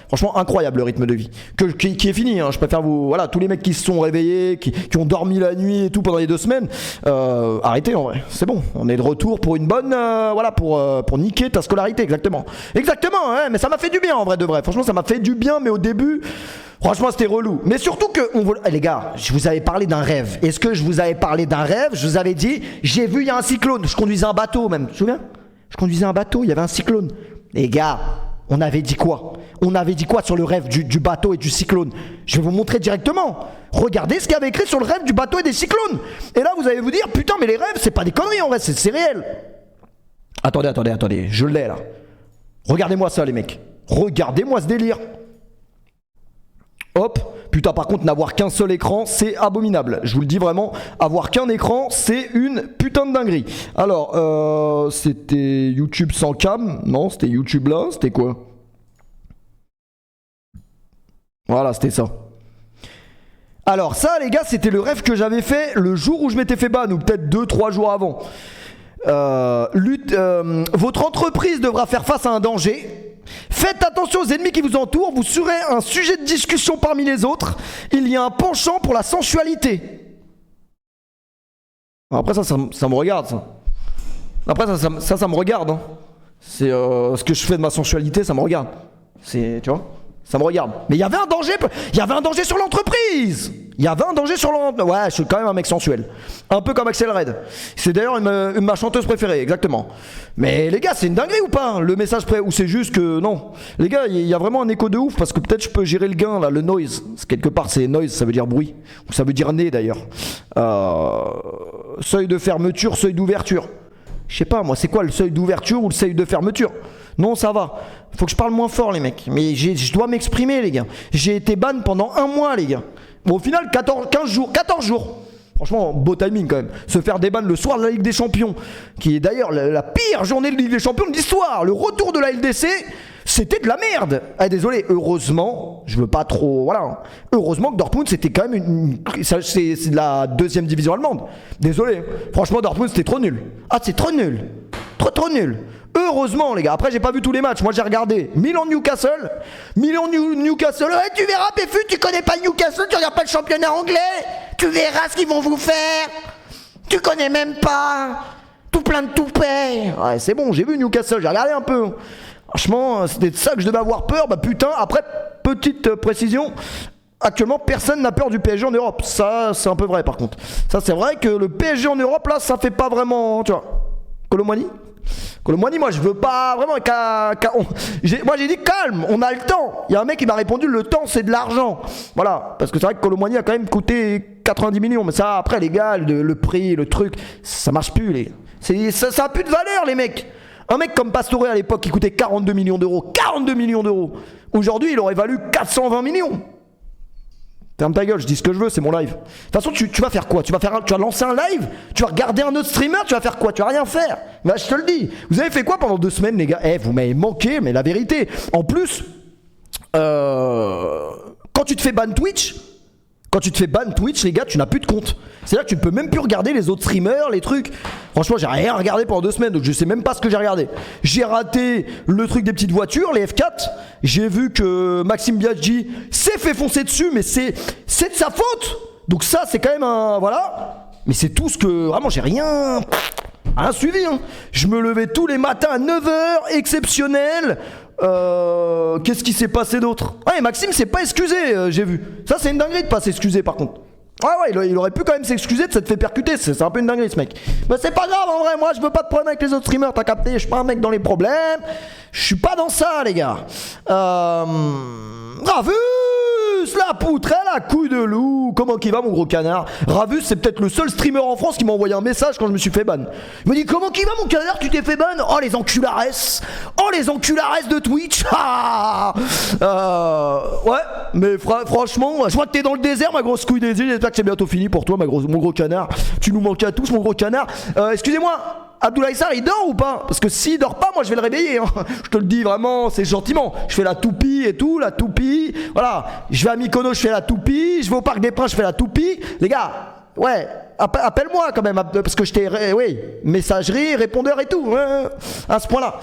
[SPEAKER 1] Franchement, incroyable le rythme de vie. Qui est fini, hein. Je préfère vous. Voilà, tous les mecs qui se sont réveillés, qui ont dormi la nuit et tout pendant les 2 semaines. Arrêtez en vrai, c'est bon. On est de retour pour une bonne. Voilà, pour niquer ta scolarité, exactement. Exactement, ouais, mais ça m'a fait du bien en vrai de vrai. Franchement, ça m'a fait du bien, mais au début. Franchement, c'était relou. Mais surtout que, les gars, je vous avais parlé d'un rêve. Est-ce que je vous avais parlé d'un rêve? Je vous avais dit, j'ai vu, il y a un cyclone. Je conduisais un bateau même. Tu te souviens? Je conduisais un bateau, il y avait un cyclone. Les gars, on avait dit quoi? On avait dit quoi sur le rêve du bateau et du cyclone? Je vais vous montrer directement. Regardez ce qu'il y avait écrit sur le rêve du bateau et des cyclones. Et là, vous allez vous dire, putain, mais les rêves, c'est pas des conneries en vrai, c'est réel. Attendez. Je l'ai là. Regardez-moi ça, les mecs. Regardez-moi ce délire. Hop, putain par contre n'avoir qu'un seul écran c'est abominable, je vous le dis vraiment, avoir qu'un écran c'est une putain de dinguerie. Alors c'était YouTube sans cam, non c'était YouTube là, c'était quoi? Voilà, c'était ça. Alors ça les gars, c'était le rêve que j'avais fait le jour où je m'étais fait ban, ou peut-être 2-3 jours avant. Votre entreprise devra faire face à un danger. Faites attention aux ennemis qui vous entourent, vous serez un sujet de discussion parmi les autres. Il y a un penchant pour la sensualité. Après ça me regarde ça. Après ça me regarde hein. C'est ce que je fais de ma sensualité, ça me regarde. C'est, tu vois, ça me regarde. Mais il y avait un danger sur l'entreprise. Il y avait un danger sur l'entreprise. Ouais, je suis quand même un mec sensuel. Un peu comme Axel Red. C'est d'ailleurs ma chanteuse préférée, exactement. Mais les gars, c'est une dinguerie ou pas le message ou c'est juste que non. Les gars, il y a vraiment un écho de ouf parce que peut-être je peux gérer le gain là, le noise. Quelque part, c'est noise, ça veut dire bruit. Ou ça veut dire nez d'ailleurs. Seuil de fermeture, seuil d'ouverture. Je sais pas moi, c'est quoi le seuil d'ouverture ou le seuil de fermeture? Non, ça va. Faut que je parle moins fort les mecs. Mais je dois m'exprimer les gars. J'ai été ban pendant 1 mois les gars. Bon au final 14 jours. Franchement, beau timing quand même. Se faire déban le soir de la Ligue des Champions, qui est d'ailleurs la pire journée de Ligue des Champions de l'histoire. Le retour de la LDC, c'était de la merde. Ah désolé, heureusement, je veux pas trop... Voilà. Heureusement que Dortmund, c'était quand même c'est de la 2e division allemande. Désolé. Franchement, Dortmund, c'était trop nul. Ah, c'est trop nul. Trop nul. Heureusement les gars, après j'ai pas vu tous les matchs, moi j'ai regardé Milan-Newcastle, Newcastle, ouais, tu verras Péfu, tu connais pas Newcastle, tu regardes pas le championnat anglais, tu verras ce qu'ils vont vous faire, tu connais même pas, tout plein de toupets. Ouais c'est bon, j'ai vu Newcastle, j'ai regardé un peu, franchement c'était de ça que je devais avoir peur, bah putain, après petite précision, actuellement personne n'a peur du PSG en Europe, ça c'est un peu vrai par contre, ça c'est vrai que le PSG en Europe là ça fait pas vraiment, tu vois, Colomboigny, moi je veux pas vraiment moi j'ai dit calme, on a le temps. Il y a un mec qui m'a répondu le temps c'est de l'argent. Voilà, parce que c'est vrai que Colomboigny a quand même coûté 90 millions. Mais ça après les gars, le prix, le truc, ça marche plus les gars. Ça a plus de valeur les mecs. Un mec comme Pastore à l'époque qui coûtait 42 millions d'euros. 42 millions d'euros. Aujourd'hui il aurait valu 420 millions. Ferme ta gueule, je dis ce que je veux, c'est mon live. De toute façon, tu vas faire quoi? Tu vas lancer un live? Tu vas regarder un autre streamer? Tu vas faire quoi? Tu vas rien faire. Bah, je te le dis. Vous avez fait quoi pendant 2 semaines, les gars? Vous m'avez manqué, mais la vérité. En plus, quand tu te fais ban Twitch, les gars, tu n'as plus de compte. C'est-à-dire que tu ne peux même plus regarder les autres streamers, les trucs. Franchement, j'ai rien regardé pendant 2 semaines, donc je sais même pas ce que j'ai regardé. J'ai raté le truc des petites voitures, les F4. J'ai vu que Maxime Biaggi s'est fait foncer dessus, mais c'est de sa faute. Donc ça, c'est quand même un... Voilà. Mais c'est tout ce que... Vraiment, j'ai rien suivi. Hein. Je me levais tous les matins à 9h, exceptionnel. Qu'est-ce qui s'est passé d'autre? Ouais, Maxime s'est pas excusé, j'ai vu. Ça, c'est une dinguerie de pas s'excuser par contre. Ouais, il aurait pu quand même s'excuser de s'être fait percuter. C'est un peu une dinguerie ce mec. Mais c'est pas grave en vrai, moi je veux pas de problème avec les autres streamers, t'as capté? Je suis pas un mec dans les problèmes. Je suis pas dans ça les gars. Ravus, la poutre, la couille de loup. Comment qu'il va mon gros canard? Ravus c'est peut-être le seul streamer en France qui m'a envoyé un message quand je me suis fait ban. Il me dit comment qu'il va mon canard, tu t'es fait ban? Oh les enculares de Twitch. Ouais, mais franchement, je vois que t'es dans le désert ma grosse couille des îles. J'espère que c'est bientôt fini pour toi mon gros canard. Tu nous manques à tous mon gros canard. Excusez-moi, Abdoulaye Sarr il dort ou pas? Parce que s'il dort pas, moi je vais le réveiller hein. Je te le dis vraiment, c'est gentiment. Je fais la toupie et tout, la toupie. Voilà, je vais à Mykonos, je fais la toupie. Je vais au Parc des Princes, je fais la toupie. Les gars, ouais, appelle-moi quand même, parce que je t'ai... Oui, messagerie, répondeur et tout, à ce point-là.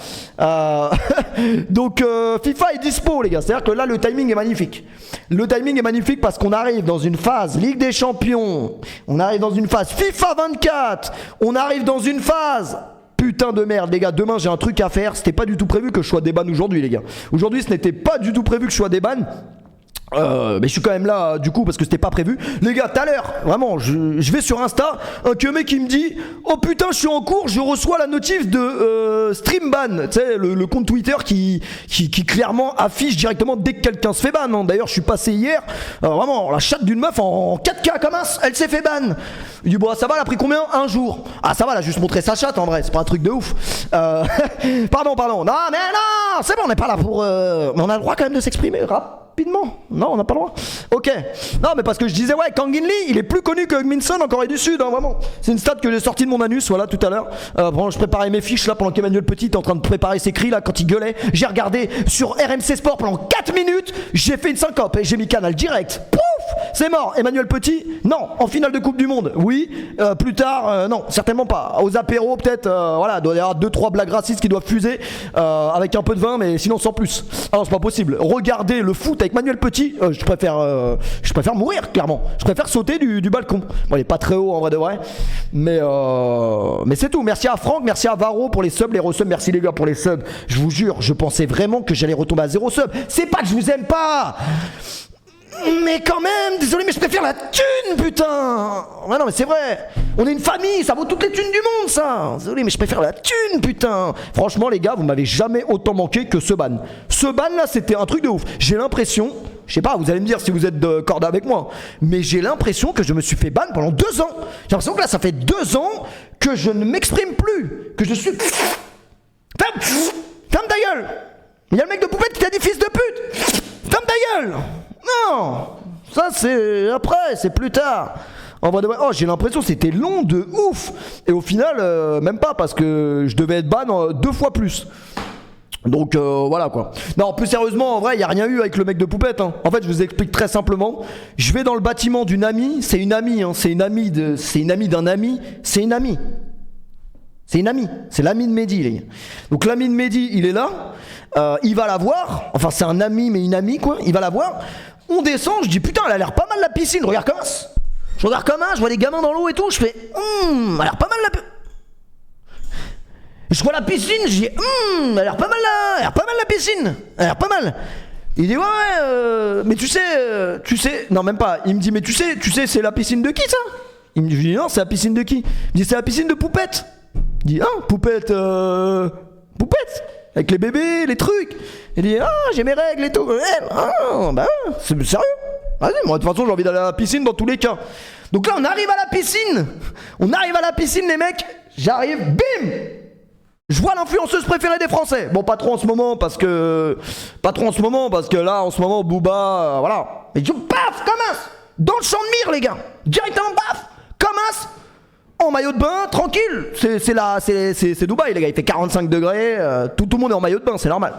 [SPEAKER 1] Donc, FIFA est dispo, les gars. C'est-à-dire que là, le timing est magnifique. Le timing est magnifique parce qu'on arrive dans une phase Ligue des Champions. On arrive dans une phase FIFA 24. On arrive dans une phase... Putain de merde les gars, demain j'ai un truc à faire. C'était pas du tout prévu que je sois déban aujourd'hui les gars. Aujourd'hui ce n'était pas du tout prévu que je sois déban. Mais je suis quand même là du coup parce que c'était pas prévu. Les gars, tout à l'heure, vraiment, je vais sur Insta, un mec qui me dit oh putain, je suis en cours, je reçois la notif de Streamban, tu sais, le compte Twitter qui clairement affiche directement dès que quelqu'un se fait ban. Hein. D'ailleurs, je suis passé hier, vraiment, la chatte d'une meuf en 4K comme ça, elle s'est fait ban. Il dit bon, ça va, elle a pris combien? 1 jour. Ah, ça va, elle a juste montré sa chatte en vrai, c'est pas un truc de ouf. Pardon. Non, mais non, c'est bon, on n'est pas là pour. Mais on a le droit quand même de s'exprimer, rapidement. Non, on n'a pas le droit. Ok. Non, mais parce que je disais, ouais, Kang In Lee, il est plus connu que Min-sun en Corée du Sud, hein, vraiment. C'est une stat que j'ai sortie de mon anus, voilà, tout à l'heure. Bon, je préparais mes fiches là pendant qu'Emmanuel Petit était en train de préparer ses cris là quand il gueulait. J'ai regardé sur RMC Sport pendant 4 minutes. J'ai fait une syncope et j'ai mis Canal direct. Pouf, c'est mort. Emmanuel Petit, non. En finale de Coupe du Monde, oui. Plus tard, non, certainement pas. Aux apéros, peut-être, voilà, il doit y avoir 2-3 blagues racistes qui doivent fuser avec un peu de vin, mais sinon sans plus. Alors c'est pas possible. Regardez le foot avec Emmanuel Petit, je préfère mourir, clairement. Je préfère sauter du balcon. Bon, il est pas très haut en vrai de vrai, mais c'est tout. Merci à Franck, merci à Varro pour les subs, les resubs. Merci les gars pour les subs. Je vous jure, je pensais vraiment que j'allais retomber à 0 sub. C'est pas que je vous aime pas, mais quand même, désolé, mais je préfère la thune, putain. Ouais, non, mais c'est vrai. On est une famille, ça vaut toutes les thunes du monde, ça. Désolé, mais je préfère la thune, putain. Franchement, les gars, vous m'avez jamais autant manqué que ce ban. Ce ban là, c'était un truc de ouf. J'ai l'impression, je sais pas, vous allez me dire si vous êtes de corda avec moi, mais j'ai l'impression que je me suis fait ban pendant 2 ans. J'ai l'impression que là, ça fait 2 ans que je ne m'exprime plus, que je suis. Ferme ta gueule. Il y a le mec de poupette qui t'a dit fils de pute. Ferme ta gueule. Non, ça c'est après, c'est plus tard. En vrai de vrai, oh, j'ai l'impression que c'était long de ouf. Et au final, même pas, parce que je devais être ban 2 fois plus. Donc voilà quoi. Non, plus sérieusement, en vrai, il n'y a rien eu avec le mec de poupette, hein. En fait, je vous explique très simplement. Je vais dans le bâtiment d'une amie. C'est une amie, hein. C'est une amie d'un ami. C'est une amie. C'est une amie. C'est l'ami de Mehdi, les gars. Donc l'ami de Mehdi, il est là. Il va la voir. Enfin, c'est un ami, mais une amie, quoi. Il va la voir. On descend, je dis putain, elle a l'air pas mal la piscine. Regarde comment. Je regarde comment, je vois des gamins dans l'eau et tout. Je fais, elle a l'air pas mal la piscine. Je vois la piscine, je dis, elle a l'air pas mal là. Elle a l'air pas mal la piscine. Elle a l'air pas mal. Il dit, ouais, mais tu sais. Non, même pas. Il me dit, mais tu sais, c'est la piscine de qui ça? Il me dit, non, c'est la piscine de qui? Il me dit, c'est la piscine de Poupette. Il dit, Poupette, Poupette. Avec les bébés, les trucs. Il dit, j'ai mes règles et tout. Bah, c'est sérieux. Vas-y, moi de toute façon j'ai envie d'aller à la piscine dans tous les cas. Donc là on arrive à la piscine. On arrive à la piscine les mecs. J'arrive, bim. Je vois l'influenceuse préférée des Français. Bon, pas trop en ce moment parce que là en ce moment Booba, voilà. Mais je paf, commence. Dans le champ de mire les gars. Directement paf, commence. En maillot de bain, tranquille. C'est Dubaï les gars, il fait 45 degrés. Tout le monde est en maillot de bain, c'est normal.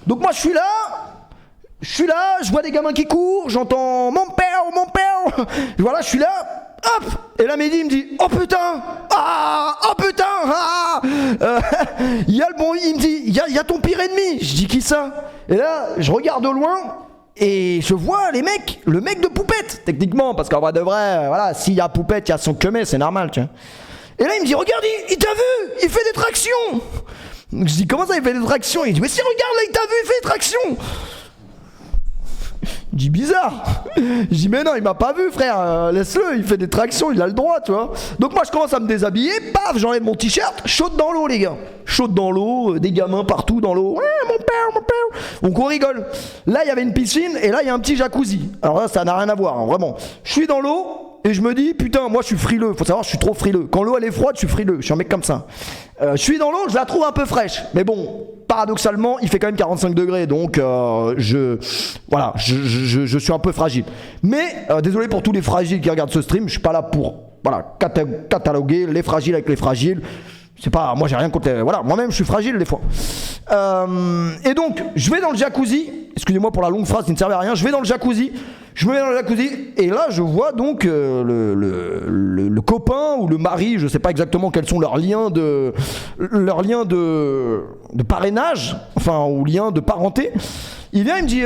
[SPEAKER 1] Donc moi je suis là, je vois des gamins qui courent, j'entends mon père. Voilà, je suis là, hop. Et là Mehdi me dit, oh putain, il y a le bon, il me dit, il y a ton pire ennemi. Je dis qui ça? Et là, je regarde au loin. Et je vois le mec de Poupette, techniquement, parce qu'en vrai de vrai, voilà, s'il y a Poupette, il y a son queumé, c'est normal, tu vois. Et là, il me dit, regarde, il t'a vu, il fait des tractions. Je dis, comment ça, il fait des tractions? Il dit, mais si, regarde, là, il t'a vu, il fait des tractions. Je dis, bizarre. Je dis, mais non, il m'a pas vu, frère, laisse-le, il fait des tractions, il a le droit, tu vois. Donc moi, je commence à me déshabiller, paf, j'enlève mon t-shirt, chaude dans l'eau, les gars. Chaude dans l'eau, des gamins partout dans l'eau. Ouais, mon père. Donc on rigole. Là, il y avait une piscine et là, il y a un petit jacuzzi. Alors là, ça n'a rien à voir, hein, vraiment. Je suis dans l'eau et je me dis, putain, moi, je suis frileux. Faut savoir, je suis trop frileux. Quand l'eau, elle est froide, je suis frileux. Je suis un mec comme ça. Je suis dans l'eau, je la trouve un peu fraîche. Mais bon, paradoxalement, il fait quand même 45 degrés. Donc, je suis un peu fragile. Mais, désolé pour tous les fragiles qui regardent ce stream. Je suis pas là pour, cataloguer les fragiles avec les fragiles. C'est pas, moi j'ai rien contre les, voilà, moi-même je suis fragile des fois. Et donc, je vais dans le jacuzzi. Excusez-moi pour la longue phrase qui ne servait à rien. Je vais dans le jacuzzi. Je me mets dans le jacuzzi et là je vois donc le copain ou le mari, je sais pas exactement quels sont leurs liens de parrainage, enfin ou liens de parenté. Il vient, il me dit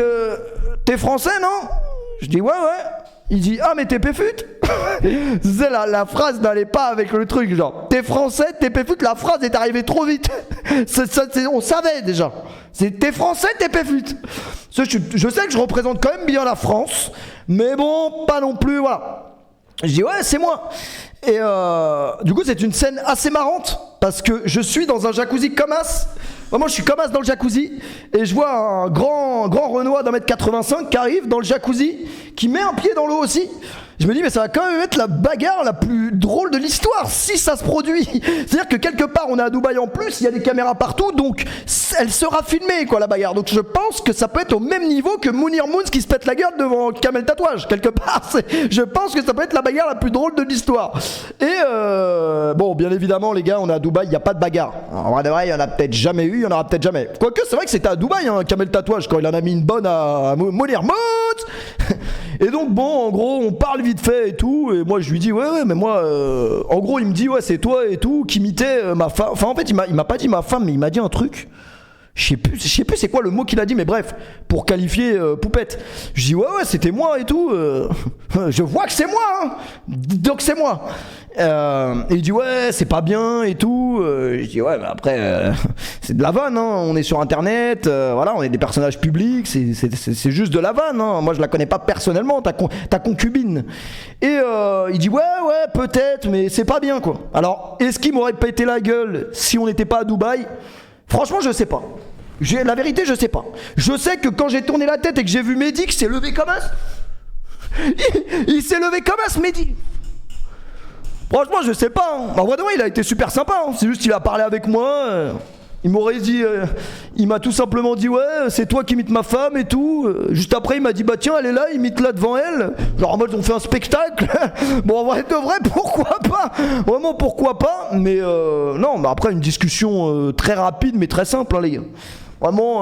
[SPEAKER 1] t'es français non? Je dis ouais. Il dit mais t'es péfute. C'est la phrase n'allait pas avec le truc, genre t'es français, t'es péfute, la phrase est arrivée trop vite. On savait déjà. C'est t'es français, t'es péfute. Je sais que je représente quand même bien la France, mais bon, pas non plus, voilà. Je dis ouais, c'est moi. Et du coup, c'est une scène assez marrante parce que je suis dans un jacuzzi comme as. Vraiment, je suis comme as dans le jacuzzi et je vois un grand Renoir d'1m85 qui arrive dans le jacuzzi, qui met un pied dans l'eau aussi. Je me dis, mais ça va quand même être la bagarre la plus drôle de l'histoire si ça se produit. C'est-à-dire que quelque part, on est à Dubaï en plus, il y a des caméras partout, donc elle sera filmée, quoi, la bagarre. Donc je pense que ça peut être au même niveau que Mounir Moons qui se pète la gueule devant Kamel Tatouage. Quelque part, je pense que ça peut être la bagarre la plus drôle de l'histoire. Et bon, bien évidemment, les gars, on est à Dubaï, il n'y a pas de bagarre. En vrai de vrai, il n'y en a peut-être jamais eu, il n'y en aura peut-être jamais. Quoique, c'est vrai que c'était à Dubaï, hein, Kamel Tatouage, quand il en a mis une bonne à Mounir Moons. Et donc, bon, en gros, on parle vite fait et tout, et moi je lui dis ouais mais moi en gros il me dit ouais c'est toi et tout qui imitait ma femme. Enfin en fait il m'a pas dit ma femme, mais il m'a dit un truc, je sais plus c'est quoi le mot qu'il a dit, mais bref, pour qualifier Poupette. Je dis ouais c'était moi et tout, je vois que c'est moi hein. Donc c'est moi. Et il dit ouais c'est pas bien et tout. Je dis ouais mais après c'est de la vanne hein. On est sur internet, voilà, on est des personnages publics, c'est juste de la vanne hein. Moi je la connais pas personnellement, ta concubine. Et il dit ouais peut-être, mais c'est pas bien quoi. Alors est-ce qu'il m'aurait pété la gueule si on n'était pas à Dubaï? Franchement je sais pas. La vérité je sais pas. Je sais que quand j'ai tourné la tête et que j'ai vu Mehdi qui s'est levé comme as, il s'est levé comme as Mehdi. Franchement, je sais pas. Hein. En vrai de vrai, il a été super sympa. Hein. C'est juste qu'il a parlé avec moi. Il m'aurait dit, il m'a tout simplement dit ouais, c'est toi qui imites ma femme et tout. Juste après, il m'a dit bah tiens, elle est là, imite là devant elle. Genre en mode on fait un spectacle. Bon, en vrai de vrai, pourquoi pas? Vraiment, pourquoi pas? Mais non, mais après une discussion très rapide, mais très simple, hein, les gars. Vraiment,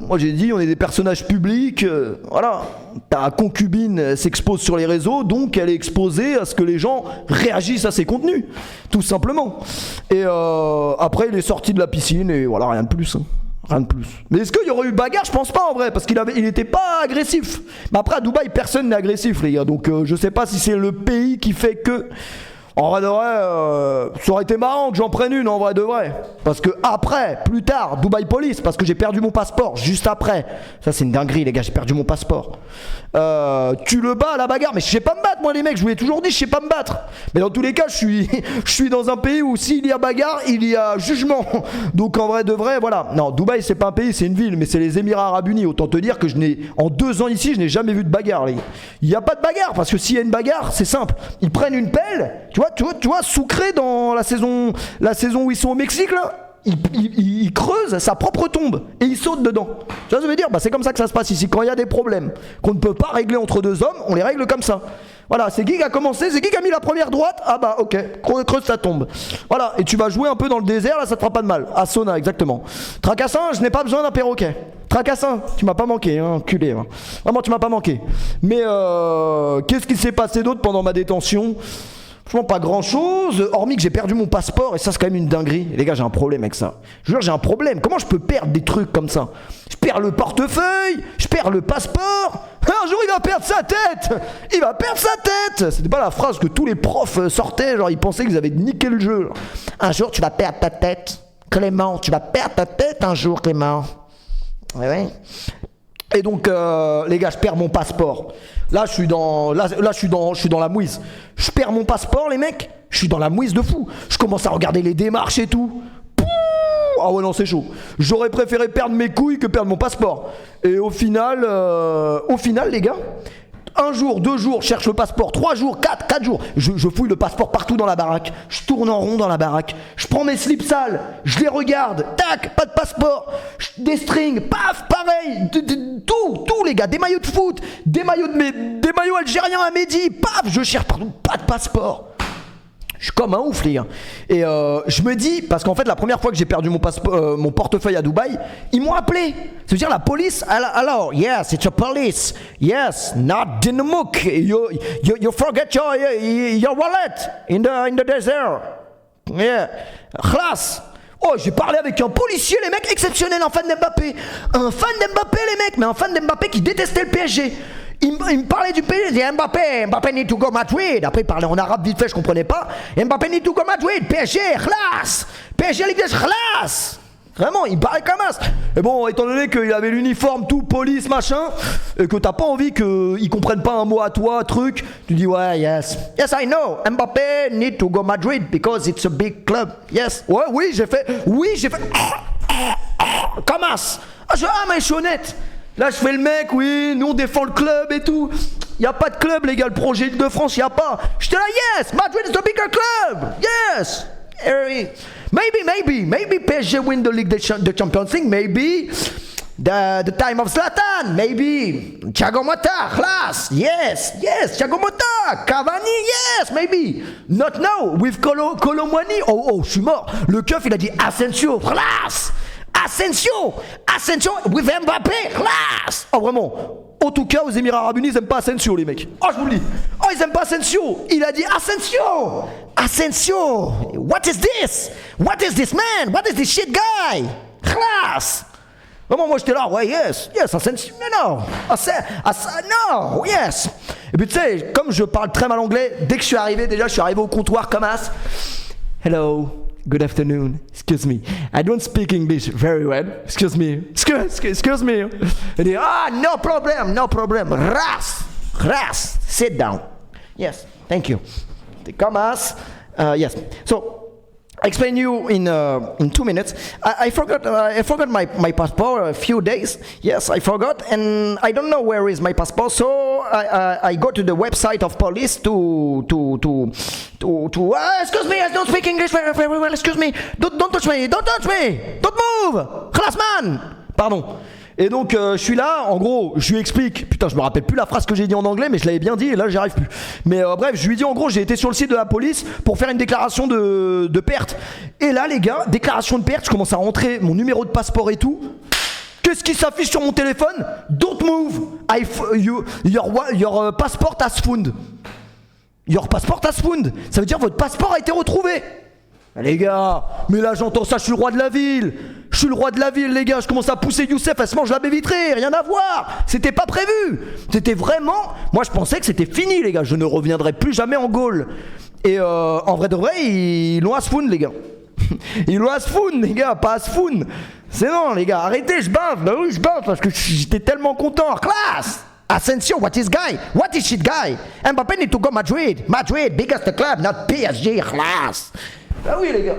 [SPEAKER 1] moi j'ai dit, on est des personnages publics, voilà, ta concubine s'expose sur les réseaux, donc elle est exposée à ce que les gens réagissent à ses contenus, tout simplement. Et après il est sorti de la piscine et voilà, rien de plus. Hein. Rien de plus. Mais est-ce qu'il y aurait eu bagarre? Je pense pas en vrai, parce il était pas agressif. Mais après à Dubaï, personne n'est agressif les gars, donc je sais pas si c'est le pays qui fait que... En vrai de vrai, ça aurait été marrant que j'en prenne une en vrai de vrai. Parce que après, plus tard, Dubaï Police, parce que j'ai perdu mon passeport juste après. Ça c'est une dinguerie les gars, j'ai perdu mon passeport. Tu le bats à la bagarre, mais je sais pas me battre moi les mecs, je vous l'ai toujours dit, je sais pas me battre. Mais dans tous les cas, je suis dans un pays où s'il y a bagarre, il y a jugement. Donc en vrai de vrai, voilà. Non, Dubaï c'est pas un pays, c'est une ville, mais c'est les Émirats Arabes Unis. Autant te dire que en 2 ans ici, je n'ai jamais vu de bagarre les gars. Il n'y a pas de bagarre, parce que s'il y a une bagarre, c'est simple. Ils prennent une pelle, tu vois, Sucré dans la saison où ils sont au Mexique là, il creuse sa propre tombe et il saute dedans. Tu vois ce que je veux dire? Bah c'est comme ça que ça se passe ici. Quand il y a des problèmes qu'on ne peut pas régler entre 2 hommes, on les règle comme ça. Voilà, c'est qui qui a commencé, c'est qui qui a mis la première droite. Ah bah ok, creuse ta tombe. Voilà, et tu vas jouer un peu dans le désert, là ça te fera pas de mal. À Sona, exactement. Tracassin, je n'ai pas besoin d'un perroquet. Tracassin, tu m'as pas manqué, hein, enculé. Hein. Vraiment, tu m'as pas manqué. Mais qu'est-ce qui s'est passé d'autre pendant ma détention? Franchement pas grand chose, hormis que j'ai perdu mon passeport, et ça c'est quand même une dinguerie. Les gars, j'ai un problème avec ça. Je veux dire, j'ai un problème. Comment je peux perdre des trucs comme ça? Je perds le portefeuille, je perds le passeport. Un jour il va perdre sa tête. Il va perdre sa tête. C'était pas la phrase que tous les profs sortaient, genre ils pensaient qu'ils avaient niqué le jeu. Un jour tu vas perdre ta tête, Clément. Tu vas perdre ta tête un jour, Clément. Ouais. Et donc les gars, je perds mon passeport. Là je suis dans la mouise. Je perds mon passeport les mecs, je suis dans la mouise de fou. Je commence à regarder les démarches et tout. Ah ouais non c'est chaud. J'aurais préféré perdre mes couilles que perdre mon passeport. Et au final les gars, 1 jour, 2 jours, je cherche le passeport, 3 jours, 4 jours, je fouille le passeport partout dans la baraque, je tourne en rond dans la baraque, je prends mes slips sales, je les regarde, tac, pas de passeport, des strings, paf, pareil, tout les gars, des maillots de foot, des maillots algériens à Mehdi, paf, je cherche partout, pas de passeport. Je suis comme un ouf les gars. Et je me dis, parce qu'en fait la première fois que j'ai perdu mon portefeuille à Dubaï, ils m'ont appelé. C'est-à-dire la police, alors, yes, it's a police. Yes, not in the muck. You forget your wallet in the desert. Yeah. Khlas. Oh, j'ai parlé avec un policier, les mecs, exceptionnel, un fan d'Mbappé. Un fan d'Mbappé, les mecs, mais un fan d'Mbappé qui détestait le PSG. Il me parlait du PSG, il disait Mbappé need to go Madrid. Après il parlait en arabe vite fait, je comprenais pas. Mbappé need to go Madrid, PSG, khlas. PSG, khlas. Vraiment, il parlait comme ça. Et bon, étant donné qu'il avait l'uniforme, tout, police, machin, et que t'as pas envie qu'ils comprennent pas un mot à toi, truc, tu dis ouais, yes, I know, Mbappé need to go Madrid because it's a big club. Yes, ouais, oui, j'ai fait, comme ça. Ah, mais je suis honnête. Là, je fais le mec, oui, nous on défend le club et tout. Y a pas de club, les gars, le projet de France, y a pas. J'étais là, yes, Madrid is the bigger club. Yes. Maybe PSG win the League, the Champions League, maybe. The time of Zlatan, maybe. Thiago Motta, class. Yes, Thiago Motta. Cavani, yes, maybe. Not now, with Colomwani. Oh, je suis mort. Le keuf, il a dit Asensio, class. Asensio with Mbappé, class. Oh, vraiment. En tout cas, aux Émirats Arabes Unis, ils aiment pas Asensio, les mecs. Oh, je vous le dis. Oh, ils aiment pas Asensio. Il a dit Asensio. What is this, man? What is this shit guy? Class. Vraiment, moi j'étais là, ouais, yes, Asensio, non, yes. Et puis tu sais, comme je parle très mal anglais, dès que je suis arrivé au comptoir comme as. Hello, good afternoon, excuse me. I don't speak English very well, excuse me. Il dit, no problem, ras, sit down. Yes, thank you. Comme as, yes. So, I explain you in 2 minutes. I forgot my passport a few days. Yes, I forgot, and I don't know where is my passport. So I go to the website of police to excuse me, I don't speak English very well. Excuse me, don't touch me, don't move, Classman. Pardon. Et donc je suis là, en gros, je lui explique, putain je me rappelle plus la phrase que j'ai dit en anglais, mais je l'avais bien dit et là j'y arrive plus. Mais bref, je lui dis en gros, j'ai été sur le site de la police pour faire une déclaration de perte. Et là les gars, déclaration de perte, je commence à rentrer mon numéro de passeport et tout. Qu'est-ce qui s'affiche sur mon téléphone? Don't move, your passport has found. Your passport has found. Ça veut dire votre passeport a été retrouvé. Les gars, mais là j'entends ça, je suis le roi de la ville, les gars, je commence à pousser Youssef, elle se mange la baie vitrée, rien à voir, c'était pas prévu, c'était vraiment, moi je pensais que c'était fini les gars, je ne reviendrai plus jamais en Gaule. Et en vrai de vrai, ils l'ont asfoun les gars, ils l'ont asfoun les gars, pas asfoun, c'est non les gars, arrêtez, je bave, bah oui je bave parce que j'étais tellement content, classe. Asensio, what is shit guy? Mbappé need to go Madrid, biggest club, not PSG, class. Ah oui les gars.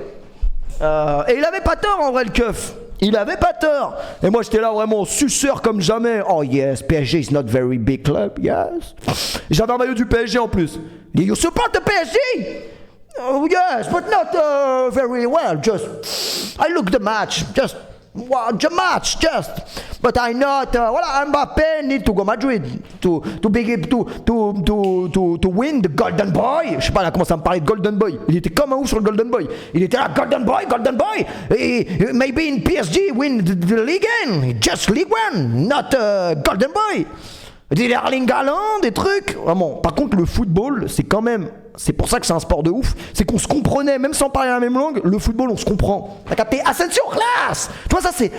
[SPEAKER 1] Et il avait pas tort en vrai le keuf. Il avait pas tort. Et moi j'étais là vraiment suceur comme jamais. Oh yes, PSG is not very big club, yes. J'avais un maillot du PSG en plus. You support the PSG? Oh yes, but not very well. Just I look the match. Just watch the match. Just. But I not. Voilà, Mbappé need to go Madrid to win the Golden Boy. Je sais pas, là commence à me parler de Golden Boy. Il était comme un ouf sur le Golden Boy. Il était là, Golden Boy. Et maybe in PSG win the League 1. Just League 1, not Golden Boy. Des Erling Haaland, des trucs. Vraiment. Par contre, le football, c'est quand même. C'est pour ça que c'est un sport de ouf. C'est qu'on se comprenait, même sans parler la même langue. Le football, on se comprend. T'as capté? Asensio, classe. Tu vois, ça, c'est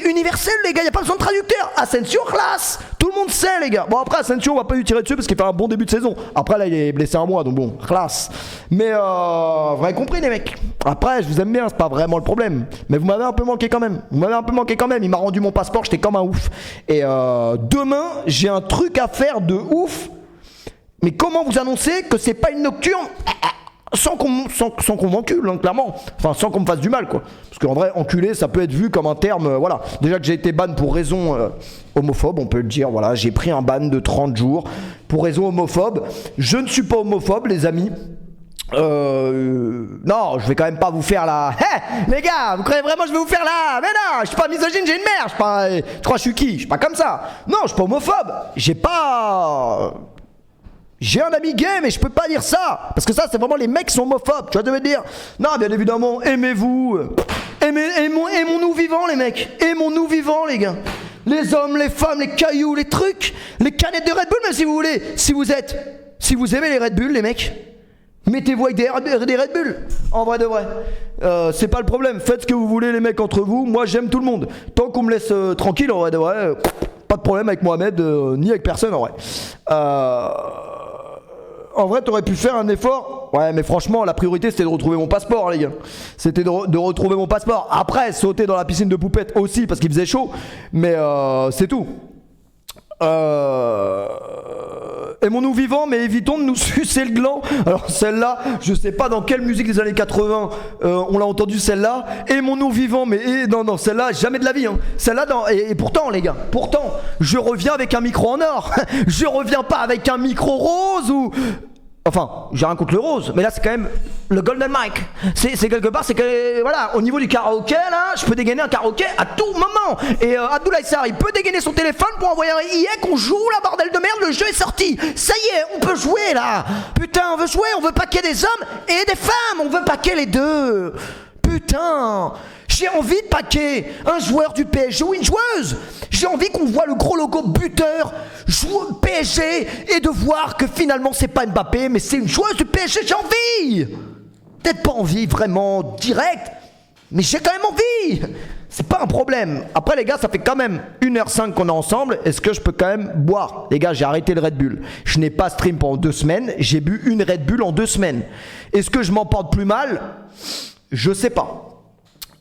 [SPEAKER 1] universel, les gars. Y a pas besoin de traducteur. Asensio, classe. Tout le monde sait, les gars. Bon, après, Asensio, on va pas lui tirer dessus parce qu'il fait un bon début de saison. Après, là, il est blessé un mois, donc bon, classe. Mais, vous avez compris, les mecs. Après, je vous aime bien, c'est pas vraiment le problème. Mais vous m'avez un peu manqué quand même. Il m'a rendu mon passeport, j'étais comme un ouf. Et demain, j'ai un truc à faire de ouf. Mais comment vous annoncer que c'est pas une nocturne sans qu'on m'encule, hein, clairement. Enfin, sans qu'on me fasse du mal, quoi. Parce qu'en vrai, enculé, ça peut être vu comme un terme, voilà. Déjà que j'ai été ban pour raison homophobe, on peut le dire, voilà. J'ai pris un ban de 30 jours pour raison homophobe. Je ne suis pas homophobe, les amis. Non, je vais quand même pas vous faire la... Hé, les gars, vous croyez vraiment que je vais vous faire la... Mais non, je suis pas misogyne, j'ai une mère, je crois que je suis qui? Je suis pas comme ça. Non, je suis pas homophobe. J'ai un ami gay, mais je peux pas dire ça. Parce que ça, c'est vraiment les mecs qui sont homophobes. Tu vois, je veux dire. Non, bien évidemment, aimez-vous. Aimons-nous vivants, les mecs. Aimons-nous vivants, les gars. Les hommes, les femmes, les cailloux, les trucs. Les canettes de Red Bull, même si vous voulez. Si vous aimez les Red Bull, les mecs, mettez-vous avec des Red Bull. En vrai de vrai. C'est pas le problème. Faites ce que vous voulez, les mecs, entre vous. Moi, j'aime tout le monde. Tant qu'on me laisse tranquille, en vrai de vrai, pas de problème avec Mohamed, ni avec personne, en vrai. En vrai, t'aurais pu faire un effort. Ouais, mais franchement, la priorité, c'était de retrouver mon passeport, hein, les gars. C'était de retrouver mon passeport. Après, sauter dans la piscine de poupettes aussi, parce qu'il faisait chaud. Mais c'est tout. aimons-nous vivants, mais évitons de nous sucer le gland. Alors celle-là, je sais pas dans quelle musique des années 80 on l'a entendu celle-là. Aimons-nous vivants, mais non, celle-là, jamais de la vie. Hein. Celle-là, et pourtant les gars, je reviens avec un micro en or. Je reviens pas avec un micro rose ou... Enfin, j'ai rien contre le rose, mais là c'est quand même le golden mic. C'est quelque part, c'est que voilà, au niveau du karaoké là, je peux dégainer un karaoké à tout moment. Et Abdoulaye Sarr, il peut dégainer son téléphone pour envoyer un IE qu'on joue la bordel de merde, le jeu est sorti. Ça y est, on peut jouer là. Putain, on veut jouer, on veut paquer des hommes et des femmes, on veut paquer les deux. Putain, j'ai envie de paquer un joueur du PSG ou une joueuse. J'ai envie qu'on voit le gros logo buteur PSG et de voir que finalement c'est pas Mbappé mais c'est une joueuse du PSG. J'ai envie. Peut-être pas envie vraiment direct, mais j'ai quand même envie. C'est pas un problème. Après les gars, ça fait quand même 1h05 qu'on est ensemble. Est-ce que je peux quand même boire? Les gars, j'ai arrêté le Red Bull. Je n'ai pas stream pendant 2 semaines. J'ai bu une Red Bull en 2 semaines. Est-ce que je m'en porte plus mal? Je sais pas.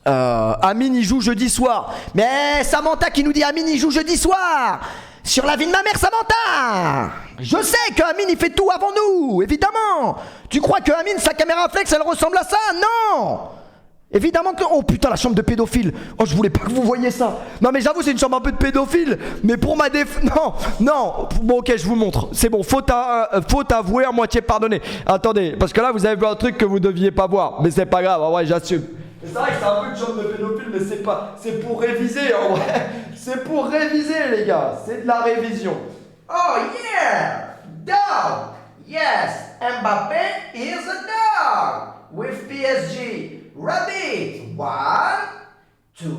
[SPEAKER 1] Amine il joue jeudi soir. Mais Samantha qui nous dit Amine il joue jeudi soir. Sur la vie de ma mère Samantha. Je sais que Amine il fait tout avant nous, évidemment. Tu crois que Amine sa caméra flex elle ressemble à ça? Non. Évidemment que... Oh putain la chambre de pédophile. Oh je voulais pas que vous voyiez ça. Non mais j'avoue c'est une chambre un peu de pédophile. Mais pour ma Non. Bon ok je vous montre. C'est bon, faute avouée à moitié pardonnée. Attendez, parce que là vous avez vu un truc que vous deviez pas voir. Mais c'est pas grave, en vrai j'assume. C'est vrai que c'est un peu une chambre de pédophile, mais c'est pas... C'est pour réviser en vrai. C'est pour réviser les gars. C'est de la révision. Oh yeah. Dog. Yes. Mbappé is a dog. With PSG. Rabbit. 1, 2,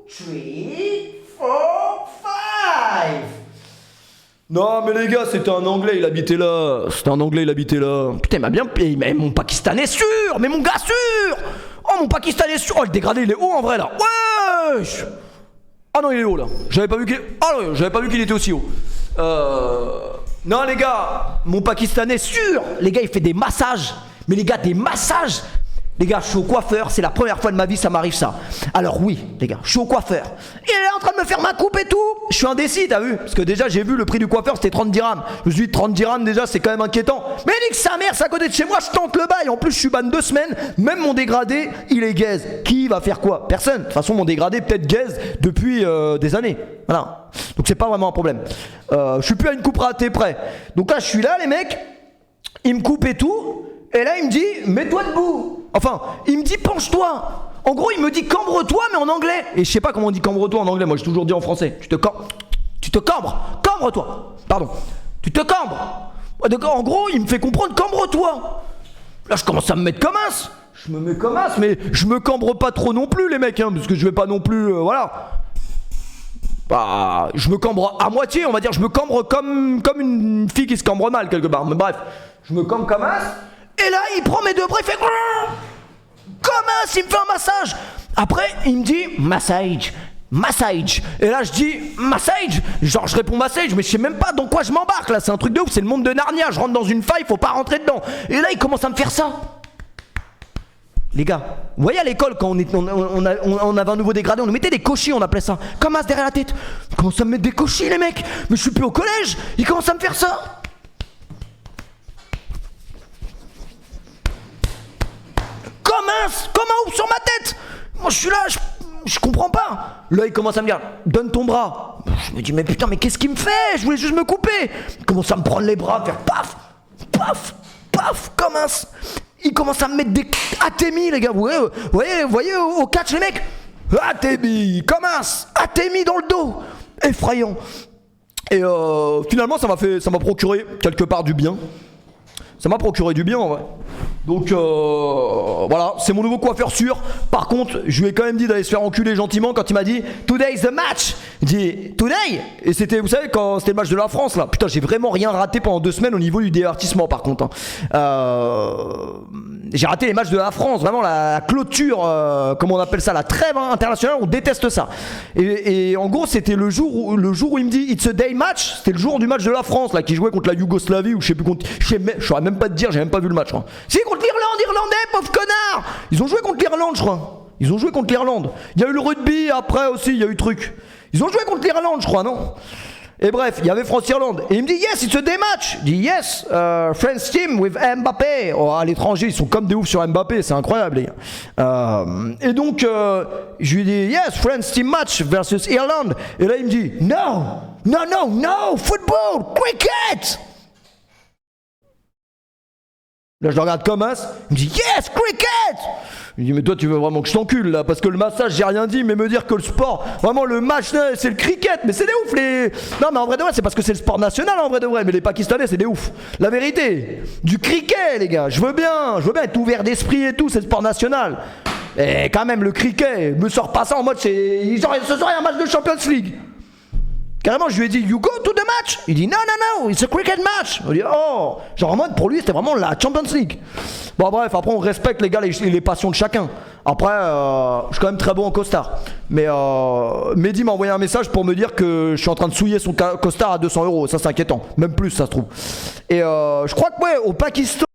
[SPEAKER 1] 3, 4, 5. Non mais les gars, c'était un anglais, il habitait là. Putain, il m'a bien payé. Mais mon Pakistanais sûr. Mais mon gars sûr. Oh mon Pakistanais sûr. Oh le dégradé il est haut en vrai là. Wesh. Ah non il est haut là. J'avais pas vu qu'il était aussi haut. Non les gars, mon Pakistanais sûr. Les gars il fait des massages. Mais les gars des massages. Les gars, je suis au coiffeur, c'est la première fois de ma vie ça m'arrive ça. Alors oui, les gars, je suis au coiffeur. Il est en train de me faire ma coupe et tout. Je suis indécis, t'as vu? Parce que déjà j'ai vu le prix du coiffeur, c'était 30 dirhams. Je me suis dit 30 dirhams déjà, c'est quand même inquiétant. Mais nique sa mère, c'est à côté de chez moi, je tente le bail. En plus, je suis ban 2 semaines. Même mon dégradé, il est gaze. Qui va faire quoi? Personne. De toute façon, mon dégradé peut-être gaze depuis des années. Voilà. Donc c'est pas vraiment un problème. Je suis plus à une coupe ratée près. Donc là, je suis là, les mecs. Ils me coupent et tout. Et là, il me dit, mets-toi debout. Enfin, il me dit, penche-toi. En gros, il me dit, cambre-toi, mais en anglais. Et je sais pas comment on dit cambre-toi en anglais. Moi, j'ai toujours dit en français. Tu te cambres. Cambre-toi. Pardon. Tu te cambres. En gros, il me fait comprendre, cambre-toi. Là, je commence à me mettre comme as. Je me mets comme as, mais je me cambre pas trop non plus, les mecs, hein, parce que je vais pas non plus, voilà. Bah, je me cambre à moitié, on va dire. Je me cambre comme une fille qui se cambre mal, quelque part. Mais bref, je me cambre comme as. Et là, il prend mes 2 bras, il fait comme as, il me fait un massage. Après, il me dit massage. Et là, je dis massage. Genre, je réponds massage, mais je sais même pas dans quoi je m'embarque là. C'est un truc de ouf, c'est le monde de Narnia. Je rentre dans une faille, faut pas rentrer dedans. Et là, il commence à me faire ça. Les gars, vous voyez à l'école quand on avait un nouveau dégradé, on nous mettait des cochis, on appelait ça. Comme as derrière la tête. Ils commencent à me mettre des cochis, les mecs. Mais je suis plus au collège. Ils commencent à me faire ça. Comment sur ma tête? Moi je suis là, je comprends pas. Là il commence à me dire, donne ton bras. Je me dis mais putain mais qu'est-ce qu'il me fait? Je voulais juste me couper. Il commence à me prendre les bras, faire paf, paf, paf, comme un... Il commence à me mettre des Atemi les gars. Vous voyez au catch les mecs. Atemi, comme un Atemi dans le dos. Effrayant. Et finalement ça m'a procuré quelque part du bien. Ça m'a procuré du bien en vrai. Donc voilà, c'est mon nouveau coiffeur sûr. Par contre, je lui ai quand même dit d'aller se faire enculer gentiment quand il m'a dit Today's the match. Il dit Today. Et c'était, vous savez, quand c'était le match de la France là. Putain, j'ai vraiment rien raté pendant 2 semaines au niveau du divertissement par contre. J'ai raté les matchs de la France, vraiment la clôture, comment on appelle ça, la trêve internationale, on déteste ça. Et en gros, c'était le jour où il me dit It's a day match. C'était le jour du match de la France là qui jouait contre la Yougoslavie ou je sais plus contre. Je saurais même pas te dire, j'ai même pas vu le match. Je crois. Si contre l'Irlande, Irlandais, pauvre connard. Ils ont joué contre l'Irlande, je crois. Ils ont joué contre l'Irlande. Il y a eu le rugby après aussi, il y a eu truc. Ils ont joué contre l'Irlande, je crois, non? Et bref, il y avait France-Irlande. Et il me dit, yes, it's a day match. Je dis, yes, France team with Mbappé. Oh, à l'étranger, ils sont comme des oufs sur Mbappé, c'est incroyable, les gars. Et donc, je lui dis, yes, France team match versus Irlande. Et là, il me dit, no, football, cricket. Là, je le regarde comme as. Il me dit, yes, cricket. Je lui dis, mais toi, tu veux vraiment que je t'encule là? Parce que le massage, j'ai rien dit, mais me dire que le sport, vraiment le match, c'est le cricket. Mais c'est des ouf, les. Non, mais en vrai de vrai, c'est parce que c'est le sport national en vrai de vrai. Mais les Pakistanais, c'est des ouf. La vérité, du cricket, les gars. Je veux bien être ouvert d'esprit et tout, c'est le sport national. Et quand même, le cricket, me sort pas ça en mode, ce serait un match de Champions League. Carrément, je lui ai dit, you go to the match? Il dit, no, it's a cricket match. On dit, oh, genre en mode, pour lui, c'était vraiment la Champions League. Bon, bref, après, on respecte les gars, les passions de chacun. Après, je suis quand même très bon en costard. Mais Mehdi m'a envoyé un message pour me dire que je suis en train de souiller son costard à 200 €. Ça, c'est inquiétant. Même plus, ça se trouve. Et je crois que, ouais, au Pakistan.